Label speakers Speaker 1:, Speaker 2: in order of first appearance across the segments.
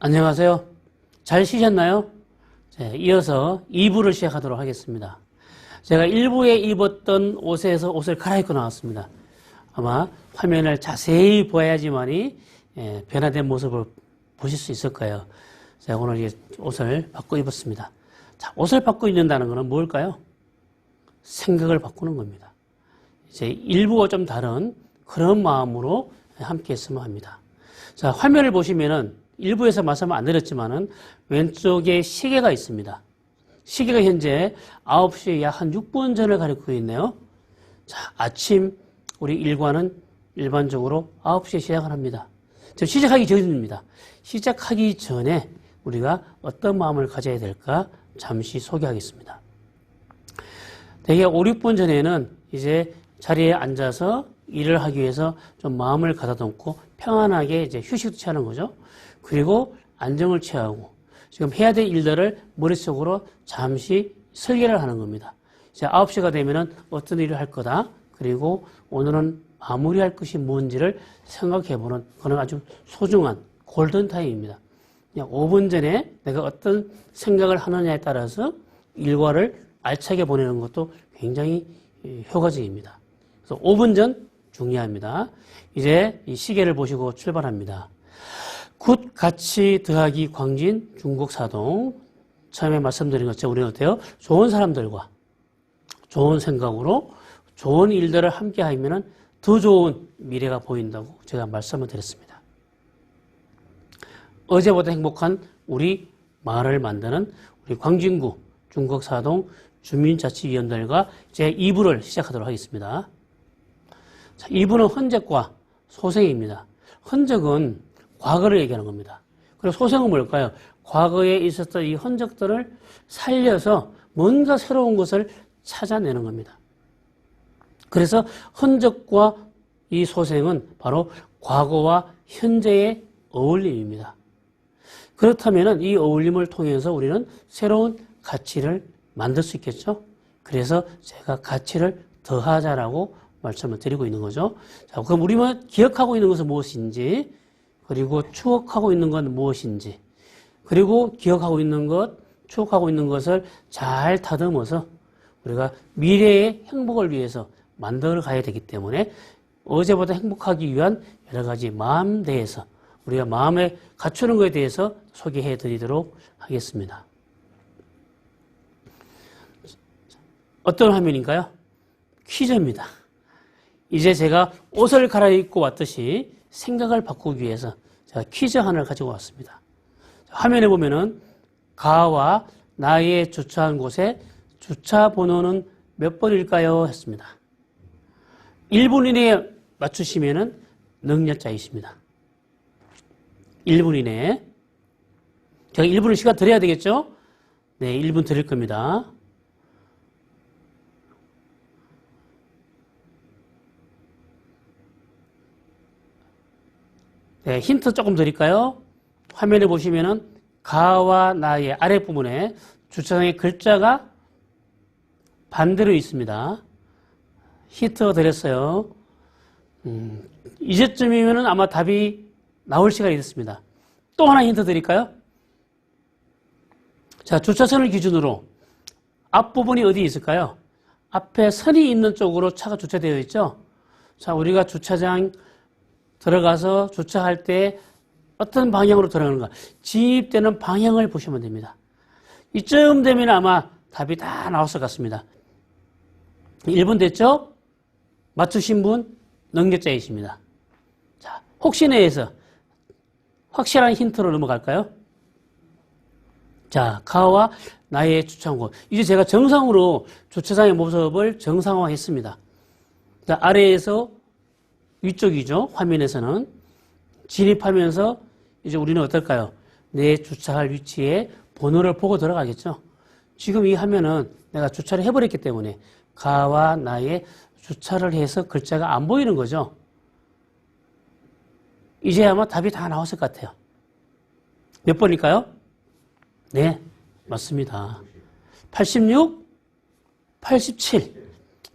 Speaker 1: 안녕하세요. 잘 쉬셨나요? 이어서 2부를 시작하도록 하겠습니다. 제가 1부에 입었던 옷에서 옷을 갈아입고 나왔습니다. 아마 화면을 자세히 보아야지만이 변화된 모습을 보실 수 있을 거예요. 제가 오늘 이 옷을 바꿔 입었습니다. 자, 옷을 바꿔 입는다는 것은 뭘까요? 생각을 바꾸는 겁니다. 이제 1부와 좀 다른 그런 마음으로 함께 했으면 합니다. 자, 화면을 보시면은 일부에서 말씀 안 드렸지만은 왼쪽에 시계가 있습니다. 시계가 현재 9시에 약 한 6분 전을 가리키고 있네요. 자, 아침 우리 일과는 일반적으로 9시에 시작을 합니다. 지금 시작하기 전입니다. 시작하기 전에 우리가 어떤 마음을 가져야 될까 잠시 소개하겠습니다. 대개 5, 6분 전에는 이제 자리에 앉아서 일을 하기 위해서 좀 마음을 가다듬고 평안하게 이제 휴식도 취하는 거죠. 그리고 안정을 취하고 지금 해야 될 일들을 머릿속으로 잠시 설계를 하는 겁니다. 이제 9시가 되면은 어떤 일을 할 거다. 그리고 오늘은 마무리할 것이 뭔지를 생각해보는 그런 아주 소중한 골든타임입니다. 그냥 5분 전에 내가 어떤 생각을 하느냐에 따라서 일과를 알차게 보내는 것도 굉장히 효과적입니다. 그래서 5분 전 중요합니다. 이제 이 시계를 보시고 출발합니다. 굿 가치 더하기 광진 중국사동. 처음에 말씀드린 것처럼 우리는 어때요? 좋은 사람들과 좋은 생각으로 좋은 일들을 함께 하면 더 좋은 미래가 보인다고 제가 말씀을 드렸습니다. 어제보다 행복한 우리 마을을 만드는 우리 광진구 중국사동 주민자치위원들과 제 2부를 시작하도록 하겠습니다. 자, 2부는 헌적과 소생입니다. 헌적은 과거를 얘기하는 겁니다. 그리고 소생은 뭘까요? 과거에 있었던 이 흔적들을 살려서 뭔가 새로운 것을 찾아내는 겁니다. 그래서 흔적과 이 소생은 바로 과거와 현재의 어울림입니다. 그렇다면 이 어울림을 통해서 우리는 새로운 가치를 만들 수 있겠죠? 그래서 제가 가치를 더하자라고 말씀을 드리고 있는 거죠. 자, 그럼 우리만 기억하고 있는 것은 무엇인지, 그리고 추억하고 있는 건 무엇인지, 그리고 기억하고 있는 것, 추억하고 있는 것을 잘 다듬어서 우리가 미래의 행복을 위해서 만들어 가야 되기 때문에 어제보다 행복하기 위한 여러 가지 마음 대해서 우리가 마음에 갖추는 것에 대해서 소개해 드리도록 하겠습니다. 어떤 화면인가요? 퀴즈입니다. 이제 제가 옷을 갈아입고 왔듯이 생각을 바꾸기 위해서 제가 퀴즈 하나를 가지고 왔습니다. 화면에 보면은 가와 나의 주차한 곳에 주차 번호는 몇 번일까요? 했습니다. 1분 이내에 맞추시면은 능력자이십니다. 1분 이내에. 제가 1분을 시간 드려야 되겠죠? 네, 1분 드릴 겁니다. 네, 힌트 조금 드릴까요? 화면에 보시면은 가와 나의 아랫부분에 주차장의 글자가 반대로 있습니다. 힌트 드렸어요. 이제쯤이면은 아마 답이 나올 시간이 됐습니다. 또 하나 힌트 드릴까요? 자, 주차선을 기준으로 앞부분이 어디 있을까요? 앞에 선이 있는 쪽으로 차가 주차되어 있죠? 자, 우리가 주차장 들어가서 주차할 때 어떤 방향으로 들어가는가? 진입되는 방향을 보시면 됩니다. 이쯤 되면 아마 답이 다 나왔을 것 같습니다. 1분 됐죠? 맞추신 분 능력자이십니다. 자, 혹시나 해서 확실한 힌트로 넘어갈까요? 자, 가와 나의 주차한 곳. 이제 제가 정상으로 주차장의 모습을 정상화했습니다. 자, 아래에서 위쪽이죠. 화면에서는 진입하면서 이제 우리는 어떨까요? 내 주차할 위치에 번호를 보고 들어가겠죠. 지금 이 화면은 내가 주차를 해버렸기 때문에 가와 나의 주차를 해서 글자가 안 보이는 거죠. 이제 아마 답이 다 나왔을 것 같아요. 몇 번일까요? 네, 맞습니다. 86, 87,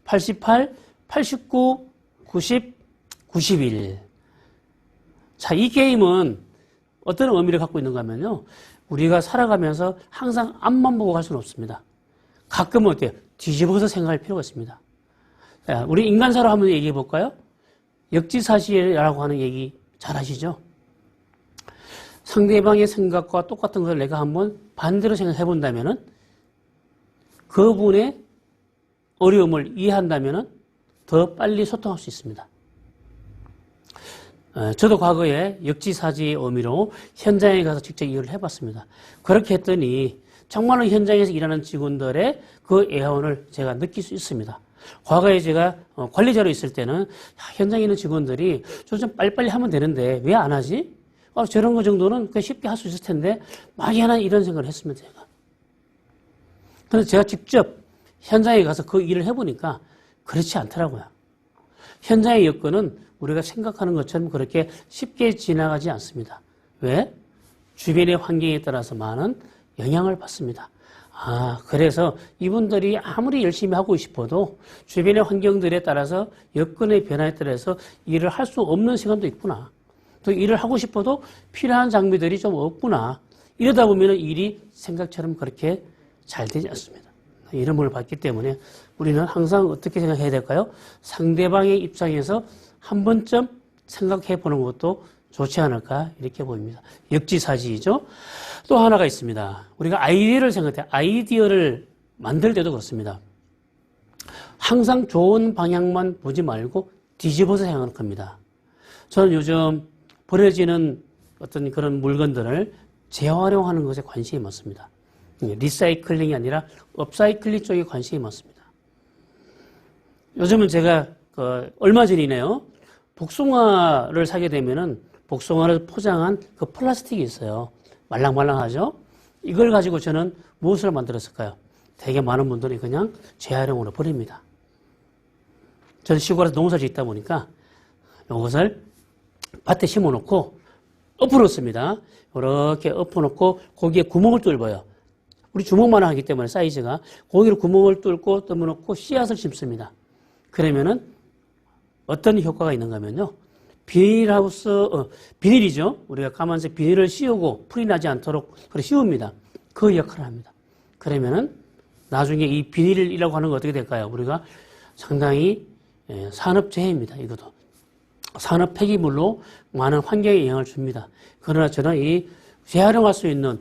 Speaker 1: 88, 89, 90, 91. 자, 이 게임은 어떤 의미를 갖고 있는가 하면요. 우리가 살아가면서 항상 앞만 보고 갈 수는 없습니다. 가끔은 어때요? 뒤집어서 생각할 필요가 있습니다. 자, 우리 인간사로 한번 얘기해 볼까요? 역지사지라고 하는 얘기 잘 아시죠? 상대방의 생각과 똑같은 것을 내가 한번 반대로 생각해 본다면은 그분의 어려움을 이해한다면은 더 빨리 소통할 수 있습니다. 저도 과거에 역지사지의 의미로 현장에 가서 직접 일을 해봤습니다. 그렇게 했더니 정말로 현장에서 일하는 직원들의 그 애환을 제가 느낄 수 있습니다. 과거에 제가 관리자로 있을 때는 현장에 있는 직원들이 좀 빨리빨리 하면 되는데 왜 안 하지? 저런 거 정도는 쉽게 할 수 있을 텐데 막연한 이런 생각을 했습니다. 제가. 그래서 제가 직접 현장에 가서 그 일을 해보니까 그렇지 않더라고요. 현장의 여건은 우리가 생각하는 것처럼 그렇게 쉽게 지나가지 않습니다. 왜? 주변의 환경에 따라서 많은 영향을 받습니다. 그래서 이분들이 아무리 열심히 하고 싶어도 주변의 환경들에 따라서 여건의 변화에 따라서 일을 할 수 없는 시간도 있구나. 또 일을 하고 싶어도 필요한 장비들이 좀 없구나. 이러다 보면 일이 생각처럼 그렇게 잘 되지 않습니다. 이런 걸 봤기 때문에 우리는 항상 어떻게 생각해야 될까요? 상대방의 입장에서 한 번쯤 생각해 보는 것도 좋지 않을까 이렇게 보입니다. 역지사지이죠. 또 하나가 있습니다. 우리가 아이디어를 생각해 아이디어를 만들 때도 그렇습니다. 항상 좋은 방향만 보지 말고 뒤집어서 생각하는 겁니다. 저는 요즘 버려지는 어떤 그런 물건들을 재활용하는 것에 관심이 많습니다. 리사이클링이 아니라 업사이클링 쪽에 관심이 많습니다. 요즘은 제가 얼마 전이네요. 복숭아를 사게 되면은 복숭아를 포장한 그 플라스틱이 있어요. 말랑말랑하죠? 이걸 가지고 저는 무엇을 만들었을까요? 되게 많은 분들이 그냥 재활용으로 버립니다. 저는 시골에서 농사를 짓다 보니까 이것을 밭에 심어놓고 엎어놓습니다. 이렇게 엎어놓고 거기에 구멍을 뚫어요. 우리 주먹만 하기 때문에 사이즈가 거기를 구멍을 뚫고 떠놓고 씨앗을 심습니다. 그러면은 어떤 효과가 있는가 하면요. 비닐이죠. 우리가 까만색 비닐을 씌우고 풀이 나지 않도록 씌웁니다. 그 역할을 합니다. 그러면은 나중에 이 비닐이라고 하는 거 어떻게 될까요? 우리가 상당히 산업재해입니다. 이것도. 산업 폐기물로 많은 환경에 영향을 줍니다. 그러나 저는 이 재활용할 수 있는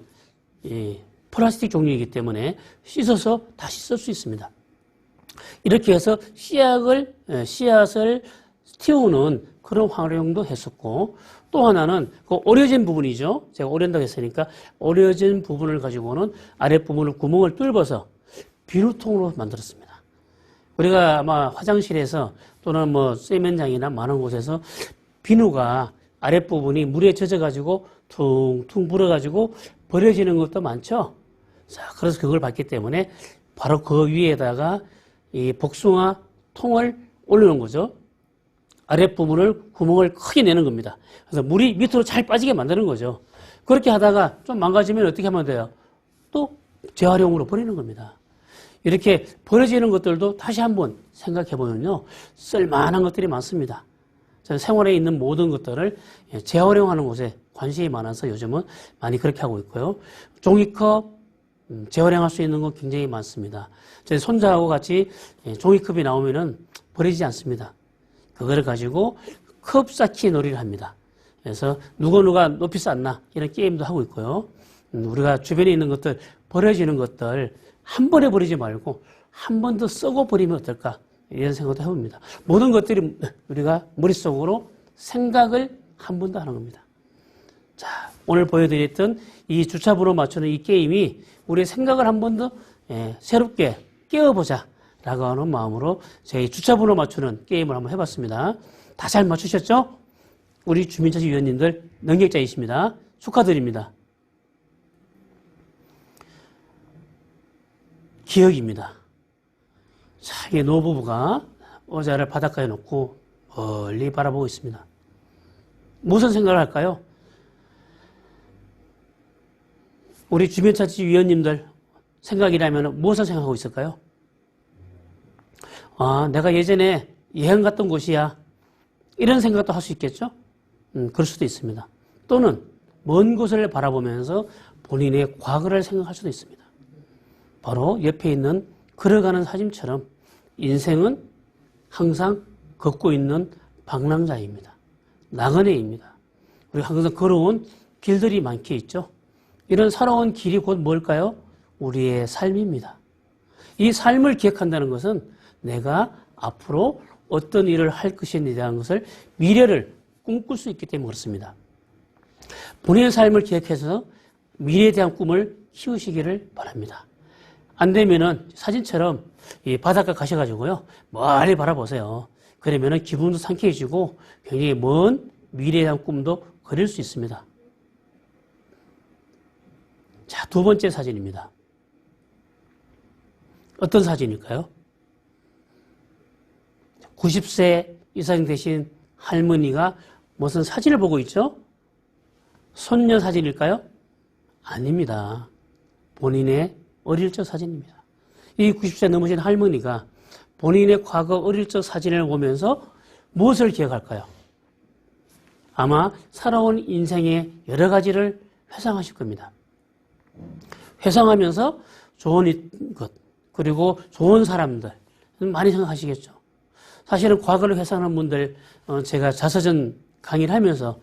Speaker 1: 이 플라스틱 종류이기 때문에 씻어서 다시 쓸 수 있습니다. 이렇게 해서 씨앗을 틔우는 그런 활용도 했었고, 또 하나는 그 오려진 부분이죠. 제가 오련다고 했으니까 오려진 부분을 가지고는 아랫부분을 구멍을 뚫어서 비누통으로 만들었습니다. 우리가 아마 화장실에서 또는 세면장이나 많은 곳에서 비누가 아랫부분이 물에 젖어가지고 퉁퉁 불어가지고 버려지는 것도 많죠. 자, 그래서 그걸 봤기 때문에 바로 그 위에다가 이 복숭아 통을 올려놓은 거죠. 아랫부분을 구멍을 크게 내는 겁니다. 그래서 물이 밑으로 잘 빠지게 만드는 거죠. 그렇게 하다가 좀 망가지면 어떻게 하면 돼요? 또 재활용으로 버리는 겁니다. 이렇게 버려지는 것들도 다시 한번 생각해 보면요. 쓸만한 것들이 많습니다. 저는 생활에 있는 모든 것들을 재활용하는 곳에 관심이 많아서 요즘은 많이 그렇게 하고 있고요. 종이컵 재활용할 수 있는 거 굉장히 많습니다. 제 손자하고 같이 종이컵이 나오면은 버리지 않습니다. 그거를 가지고 컵 쌓기 놀이를 합니다. 그래서 누가 높이 쌓나 이런 게임도 하고 있고요. 우리가 주변에 있는 것들 버려지는 것들 한 번에 버리지 말고 한 번 더 쓰고 버리면 어떨까 이런 생각도 해봅니다. 모든 것들이 우리가 머릿속으로 생각을 한 번 더 하는 겁니다. 자, 오늘 보여드렸던 이 주차번호 맞추는 이 게임이 우리의 생각을 한 번 더 새롭게 깨워보자 라고 하는 마음으로 저희 주차번호 맞추는 게임을 한번 해봤습니다. 다 잘 맞추셨죠? 우리 주민자치 위원님들 능력자이십니다. 축하드립니다. 기억입니다. 자, 이 노부부가 의자를 바닷가에 놓고 멀리 바라보고 있습니다. 무슨 생각을 할까요? 우리 주민자치 위원님들 생각이라면 무엇을 생각하고 있을까요? 내가 예전에 여행 갔던 곳이야. 이런 생각도 할 수 있겠죠? 그럴 수도 있습니다. 또는 먼 곳을 바라보면서 본인의 과거를 생각할 수도 있습니다. 바로 옆에 있는 걸어가는 사진처럼 인생은 항상 걷고 있는 방랑자입니다. 나그네입니다. 우리가 항상 걸어온 길들이 많게 있죠. 이런 살아온 길이 곧 뭘까요? 우리의 삶입니다. 이 삶을 기억한다는 것은 내가 앞으로 어떤 일을 할 것인지에 대한 것을 미래를 꿈꿀 수 있기 때문에 그렇습니다. 본인의 삶을 기억해서 미래에 대한 꿈을 키우시기를 바랍니다. 안 되면은 사진처럼 이 바닷가 가셔가지고요 멀리 바라보세요. 그러면은 기분도 상쾌해지고 굉장히 먼 미래에 대한 꿈도 그릴 수 있습니다. 자, 두 번째 사진입니다. 어떤 사진일까요? 90세 이상 되신 할머니가 무슨 사진을 보고 있죠? 손녀 사진일까요? 아닙니다. 본인의 어릴 적 사진입니다. 이 90세 넘으신 할머니가 본인의 과거 어릴 적 사진을 보면서 무엇을 기억할까요? 아마 살아온 인생의 여러 가지를 회상하실 겁니다. 회상하면서 좋은 것, 그리고 좋은 사람들, 많이 생각하시겠죠. 사실은 과거를 회상하는 분들, 제가 자서전 강의를 하면서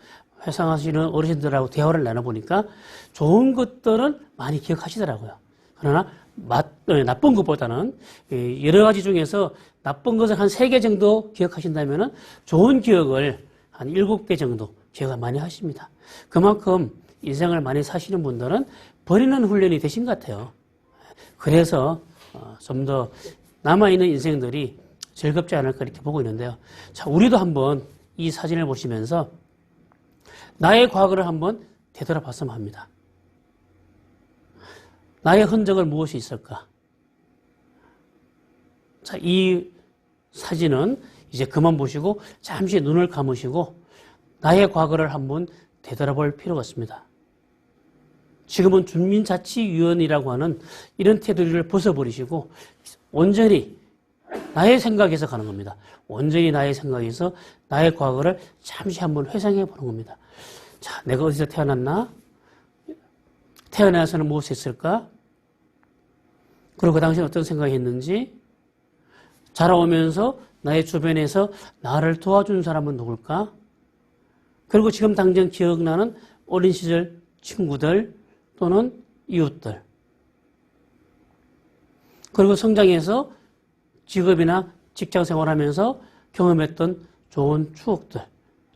Speaker 1: 회상하시는 어르신들하고 대화를 나눠보니까 좋은 것들은 많이 기억하시더라고요. 그러나 나쁜 것보다는 여러 가지 중에서 나쁜 것을 한 3개 정도 기억하신다면 좋은 기억을 한 7개 정도 기억을 많이 하십니다. 그만큼 인생을 많이 사시는 분들은 버리는 훈련이 되신 것 같아요. 그래서 좀 더 남아있는 인생들이 즐겁지 않을까 이렇게 보고 있는데요. 자, 우리도 한번 이 사진을 보시면서 나의 과거를 한번 되돌아봤으면 합니다. 나의 흔적은 무엇이 있을까? 자, 이 사진은 이제 그만 보시고 잠시 눈을 감으시고 나의 과거를 한번 되돌아볼 필요가 있습니다. 지금은 주민자치위원이라고 하는 이런 테두리를 벗어버리시고 온전히 나의 생각에서 가는 겁니다. 온전히 나의 생각에서 나의 과거를 잠시 한번 회상해 보는 겁니다. 자, 내가 어디서 태어났나? 태어나서는 무엇을 했을까? 그리고 그 당시에 어떤 생각이 했는지, 자라오면서 나의 주변에서 나를 도와준 사람은 누굴까? 그리고 지금 당장 기억나는 어린 시절 친구들 또는 이웃들. 그리고 성장해서 직업이나 직장 생활하면서 경험했던 좋은 추억들,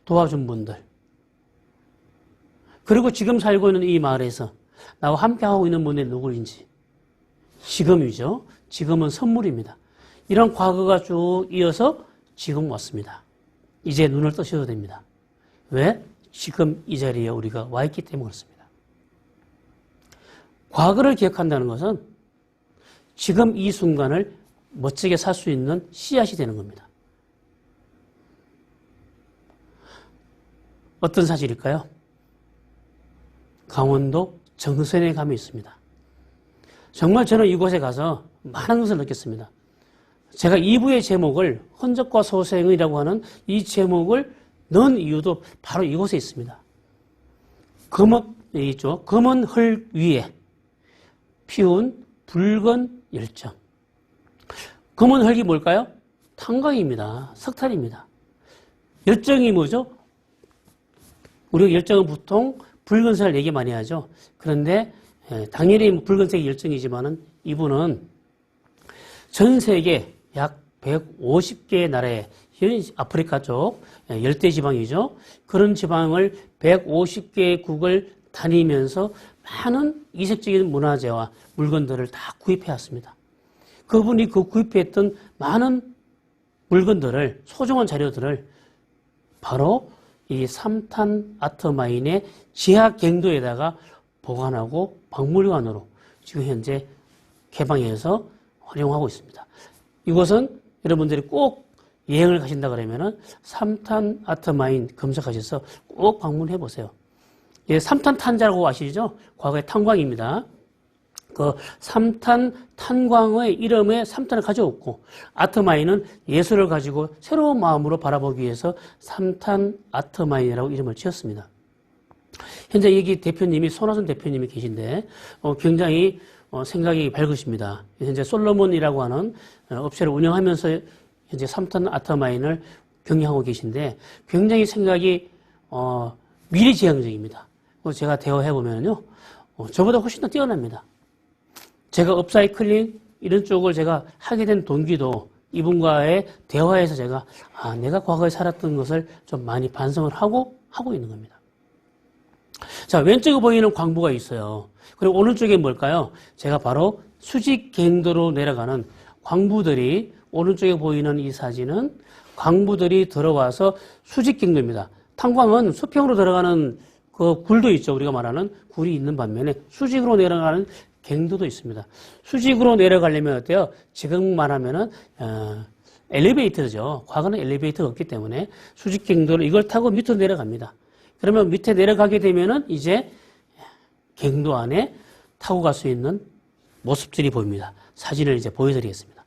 Speaker 1: 도와준 분들. 그리고 지금 살고 있는 이 마을에서 나와 함께하고 있는 분이 누구인지. 지금이죠. 지금은 선물입니다. 이런 과거가 쭉 이어서 지금 왔습니다. 이제 눈을 뜨셔도 됩니다. 왜? 지금 이 자리에 우리가 와 있기 때문에 그렇습니다. 과거를 기억한다는 것은 지금 이 순간을 멋지게 살 수 있는 씨앗이 되는 겁니다. 어떤 사실일까요? 강원도 정선에 가면 있습니다. 정말 저는 이곳에 가서 많은 것을 느꼈습니다. 제가 2부의 제목을 흔적과 소생이라고 하는 이 제목을 넣은 이유도 바로 이곳에 있습니다. 검은 흙 위에 피운 붉은 열정. 검은 흙이 뭘까요? 탄광입니다. 석탄입니다. 열정이 뭐죠? 우리가 열정은 보통 붉은색을 얘기 많이 하죠. 그런데 당연히 붉은색이 열정이지만은 이분은 전 세계 약 150개의 나라에 아프리카 쪽 열대 지방이죠. 그런 지방을 150개국을 다니면서 많은 이색적인 문화재와 물건들을 다 구입해 왔습니다. 그분이 그 구입했던 많은 물건들을, 소중한 자료들을 바로 이 삼탄 아트마인의 지하 갱도에다가 보관하고 박물관으로 지금 현재 개방해서 활용하고 있습니다. 이곳은 여러분들이 꼭 여행을 가신다 그러면은 삼탄 아트마인 검색하셔서 꼭 방문해 보세요. 예, 삼탄 탄자라고 아시죠? 과거의 탄광입니다. 그 삼탄 탄광의 이름에 삼탄을 가져왔고 아트마인은 예술을 가지고 새로운 마음으로 바라보기 위해서 삼탄 아트마인이라고 이름을 지었습니다. 현재 여기 대표님이 손화순 대표님이 계신데 굉장히 생각이 밝으십니다. 현재 솔로몬이라고 하는 업체를 운영하면서 현재 3톤 아트마인을 경영하고 계신데 굉장히 생각이 미래지향적입니다. 제가 대화해 보면요, 저보다 훨씬 더 뛰어납니다. 제가 업사이클링 이런 쪽을 제가 하게 된 동기도 이분과의 대화에서 제가 내가 과거에 살았던 것을 좀 많이 반성을 하고 있는 겁니다. 자, 왼쪽에 보이는 광부가 있어요. 그리고 오른쪽에 뭘까요? 제가 바로 수직 갱도로 내려가는 광부들이, 오른쪽에 보이는 이 사진은 광부들이 들어와서 수직 갱도입니다. 탄광은 수평으로 들어가는 그 굴도 있죠. 우리가 말하는 굴이 있는 반면에 수직으로 내려가는 갱도도 있습니다. 수직으로 내려가려면 어때요? 지금 말하면은 엘리베이터죠. 과거는 엘리베이터가 없기 때문에 수직 갱도를 이걸 타고 밑으로 내려갑니다. 그러면 밑에 내려가게 되면은 이제 갱도 안에 타고 갈 수 있는 모습들이 보입니다. 사진을 이제 보여드리겠습니다.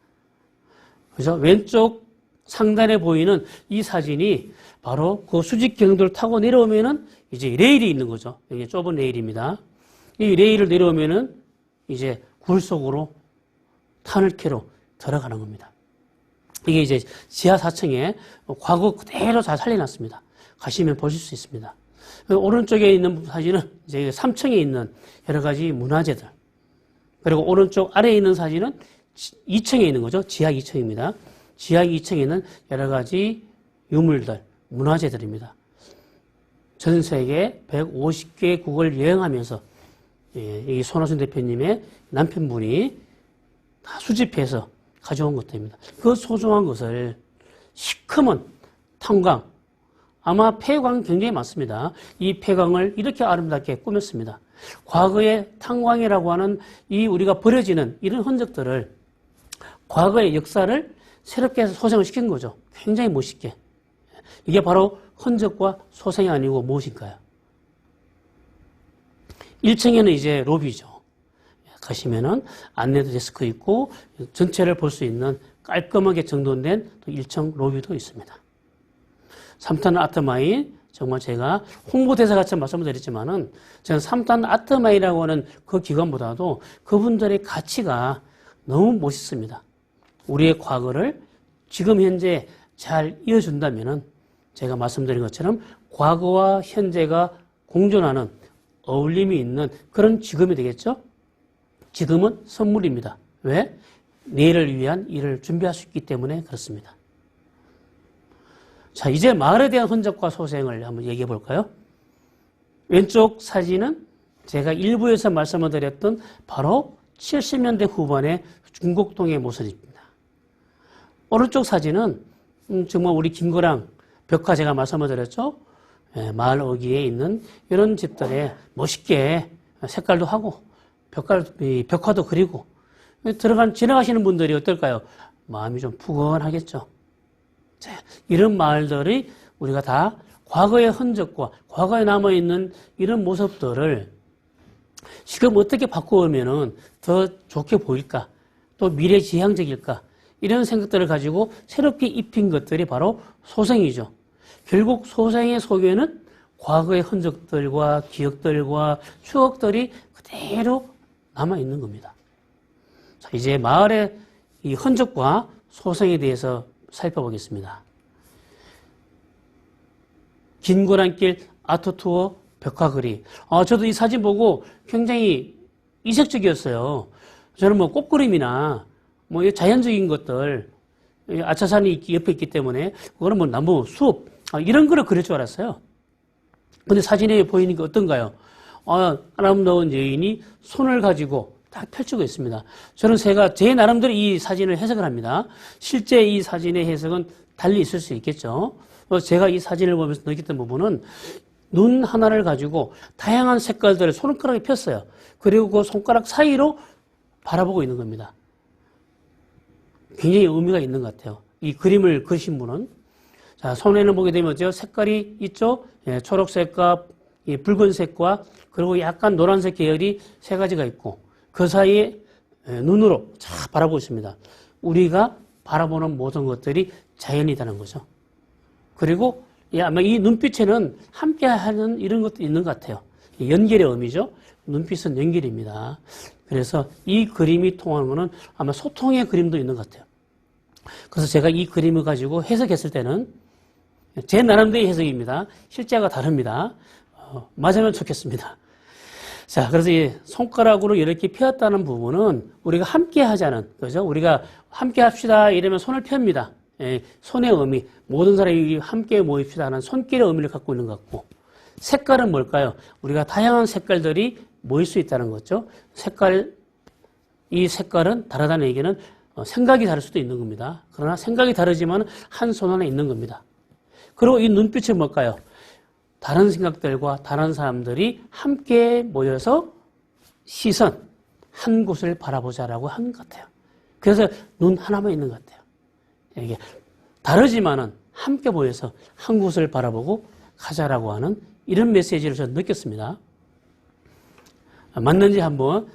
Speaker 1: 그래서 왼쪽 상단에 보이는 이 사진이 바로 그 수직 갱도를 타고 내려오면은 이제 레일이 있는 거죠. 이게 좁은 레일입니다. 이 레일을 내려오면은 이제 굴 속으로 터널키로 들어가는 겁니다. 이게 이제 지하 4층에 과거 그대로 잘 살려놨습니다. 가시면 보실 수 있습니다. 오른쪽에 있는 사진은 이제 3층에 있는 여러 가지 문화재들. 그리고 오른쪽 아래에 있는 사진은 2층에 있는 거죠. 지하 2층입니다. 지하 2층에 있는 여러 가지 유물들, 문화재들입니다. 전 세계 150개국을 여행하면서 이 손화순 대표님의 남편분이 다 수집해서 가져온 것들입니다. 그 소중한 것을 시커먼 탄광, 아마 폐광 굉장히 많습니다. 이 폐광을 이렇게 아름답게 꾸몄습니다. 과거의 탄광이라고 하는 이 우리가 버려지는 이런 흔적들을, 과거의 역사를 새롭게 소생을 시킨 거죠. 굉장히 멋있게. 이게 바로 흔적과 소생이 아니고 무엇인가요? 1층에는 이제 로비죠. 가시면은 안내도 데스크 있고 전체를 볼 수 있는 깔끔하게 정돈된 또 1층 로비도 있습니다. 3탄 아트마인, 정말 제가 홍보대사같이 말씀을 드렸지만은 저는 3탄 아트마인이라고 하는 그 기관보다도 그분들의 가치가 너무 멋있습니다. 우리의 과거를 지금 현재 잘 이어준다면은 제가 말씀드린 것처럼 과거와 현재가 공존하는, 어울림이 있는 그런 지금이 되겠죠? 지금은 선물입니다. 왜? 내일을 위한 일을 준비할 수 있기 때문에 그렇습니다. 자, 이제 마을에 대한 흔적과 소생을 한번 얘기해 볼까요? 왼쪽 사진은 제가 일부에서 말씀을 드렸던 바로 70년대 후반의 중곡동의 모습입니다. 오른쪽 사진은 정말 우리 김거랑 벽화 제가 말씀을 드렸죠? 마을 어귀에 있는 이런 집들에 멋있게 색깔도 하고 벽화도 그리고 지나가시는 분들이 어떨까요? 마음이 좀 푸근하겠죠. 자, 이런 마을들이 우리가 다 과거의 흔적과 과거에 남아있는 이런 모습들을 지금 어떻게 바꾸면은 더 좋게 보일까? 또 미래지향적일까? 이런 생각들을 가지고 새롭게 입힌 것들이 바로 소생이죠. 결국 소생의 속에는 과거의 흔적들과 기억들과 추억들이 그대로 남아있는 겁니다. 자, 이제 마을의 이 흔적과 소생에 대해서 살펴보겠습니다. 긴고란길 아트투어 벽화그리. 저도 이 사진 보고 굉장히 이색적이었어요. 저는 뭐 꽃그림이나 뭐 자연적인 것들, 아차산이 옆에 있기 때문에 그거는 뭐 나무, 숲, 이런 거를 그릴 줄 알았어요. 근데 사진에 보이는 게 어떤가요? 아름다운 여인이 손을 가지고 딱 펼치고 있습니다. 저는 제가 제 나름대로 이 사진을 해석을 합니다. 실제 이 사진의 해석은 달리 있을 수 있겠죠. 제가 이 사진을 보면서 느꼈던 부분은 눈 하나를 가지고 다양한 색깔들을 손가락에 폈어요. 그리고 그 손가락 사이로 바라보고 있는 겁니다. 굉장히 의미가 있는 것 같아요. 이 그림을 그리신 분은. 자, 손에는 보게 되면 어때요? 색깔이 있죠? 초록색과 붉은색과 그리고 약간 노란색 계열이 세 가지가 있고 그 사이에 눈으로 쫙 바라보고 있습니다. 우리가 바라보는 모든 것들이 자연이라는 거죠. 그리고 예, 아마 이 눈빛에는 함께하는 이런 것도 있는 것 같아요. 연결의 의미죠. 눈빛은 연결입니다. 그래서 이 그림이 통하는 것은 아마 소통의 그림도 있는 것 같아요. 그래서 제가 이 그림을 가지고 해석했을 때는 제 나름대로의 해석입니다. 실제와 다릅니다. 맞으면 좋겠습니다. 자, 그래서 이 손가락으로 이렇게 펴었다는 부분은 우리가 함께 하자는, 그죠? 우리가 함께 합시다 이러면 손을 펴입니다. 예, 손의 의미, 모든 사람이 함께 모입시다 하는 손길의 의미를 갖고 있는 것 같고, 색깔은 뭘까요? 우리가 다양한 색깔들이 모일 수 있다는 거죠. 이 색깔은 다르다는 얘기는 생각이 다를 수도 있는 겁니다. 그러나 생각이 다르지만 한 손 안에 있는 겁니다. 그리고 이 눈빛은 뭘까요? 다른 생각들과 다른 사람들이 함께 모여서 시선, 한 곳을 바라보자라고 한 것 같아요. 그래서 눈 하나만 있는 것 같아요. 이게 다르지만은 함께 모여서 한 곳을 바라보고 가자라고 하는 이런 메시지를 저는 느꼈습니다. 맞는지 한번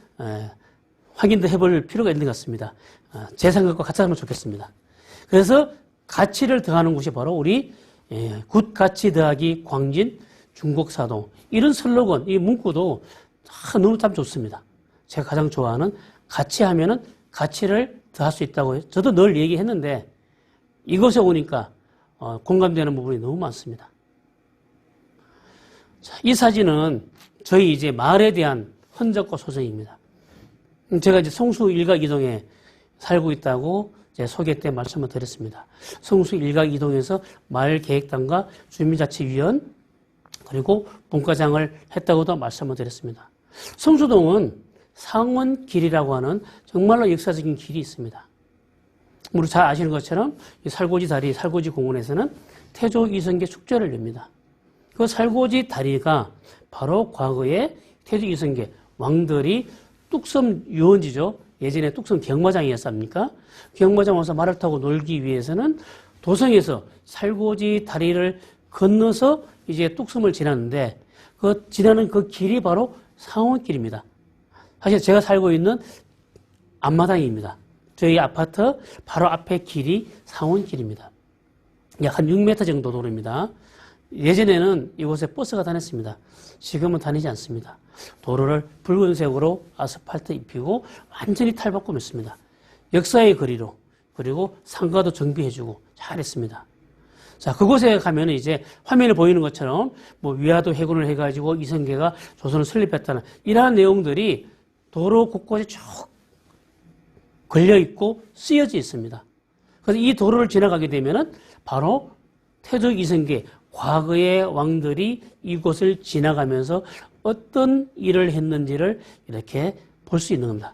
Speaker 1: 확인도 해볼 필요가 있는 것 같습니다. 제 생각과 같았으면 좋겠습니다. 그래서 가치를 더하는 곳이 바로 우리 굿가치 더하기 광진 중곡사동, 이런 슬로건, 이 문구도 너무 참 좋습니다. 제가 가장 좋아하는, 가치 하면은 가치를 더할 수 있다고 저도 늘 얘기했는데 이곳에 오니까 공감되는 부분이 너무 많습니다. 자, 이 사진은 저희 이제 마을에 대한 흔적과 소생입니다. 제가 이제 성수 일각 이동에 살고 있다고 제 소개 때 말씀을 드렸습니다. 성수 일각 이동에서 마을계획단과 주민자치위원 그리고 분과장을 했다고도 말씀을 드렸습니다. 성수동은 상원길이라고 하는 정말로 역사적인 길이 있습니다. 우리 잘 아시는 것처럼 이 살고지 다리, 살고지 공원에서는 태조 이성계 축제를 엽니다. 그 살고지 다리가 바로 과거에 태조 이성계 왕들이 뚝섬 유원지죠. 예전에 뚝섬 경마장이었습니까? 경마장 와서 말을 타고 놀기 위해서는 도성에서 살고지 다리를 건너서 이제 뚝섬을 지났는데 그 지나는 그 길이 바로 상원길입니다. 사실 제가 살고 있는 앞마당입니다. 저희 아파트 바로 앞에 길이 상원길입니다. 약 한 6m 정도 도로입니다. 예전에는 이곳에 버스가 다녔습니다. 지금은 다니지 않습니다. 도로를 붉은색으로 아스팔트 입히고 완전히 탈바꿈했습니다. 역사의 거리로, 그리고 상가도 정비해주고 잘했습니다. 자, 그곳에 가면 이제 화면에 보이는 것처럼 뭐 위화도 해군을 해가지고 이성계가 조선을 설립했다는 이러한 내용들이 도로 곳곳에 쭉 걸려있고 쓰여져 있습니다. 그래서 이 도로를 지나가게 되면은 바로 태조 이성계 과거의 왕들이 이곳을 지나가면서 어떤 일을 했는지를 이렇게 볼 수 있는 겁니다.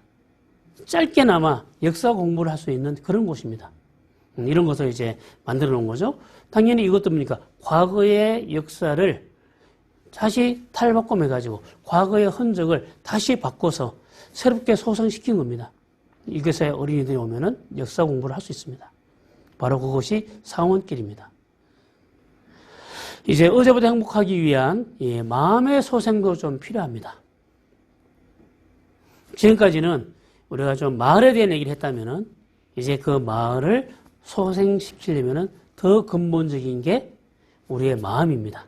Speaker 1: 짧게나마 역사 공부를 할 수 있는 그런 곳입니다. 이런 것을 이제 만들어 놓은 거죠. 당연히 이것도 뭡니까? 과거의 역사를 다시 탈바꿈해가지고 과거의 흔적을 다시 바꿔서 새롭게 소생시킨 겁니다. 이곳에 어린이들이 오면은 역사 공부를 할 수 있습니다. 바로 그것이 상원길입니다. 이제 어제보다 행복하기 위한 마음의 소생도 좀 필요합니다. 지금까지는 우리가 좀 마을에 대한 얘기를 했다면은 이제 그 마을을 소생시키려면은 더 근본적인 게 우리의 마음입니다.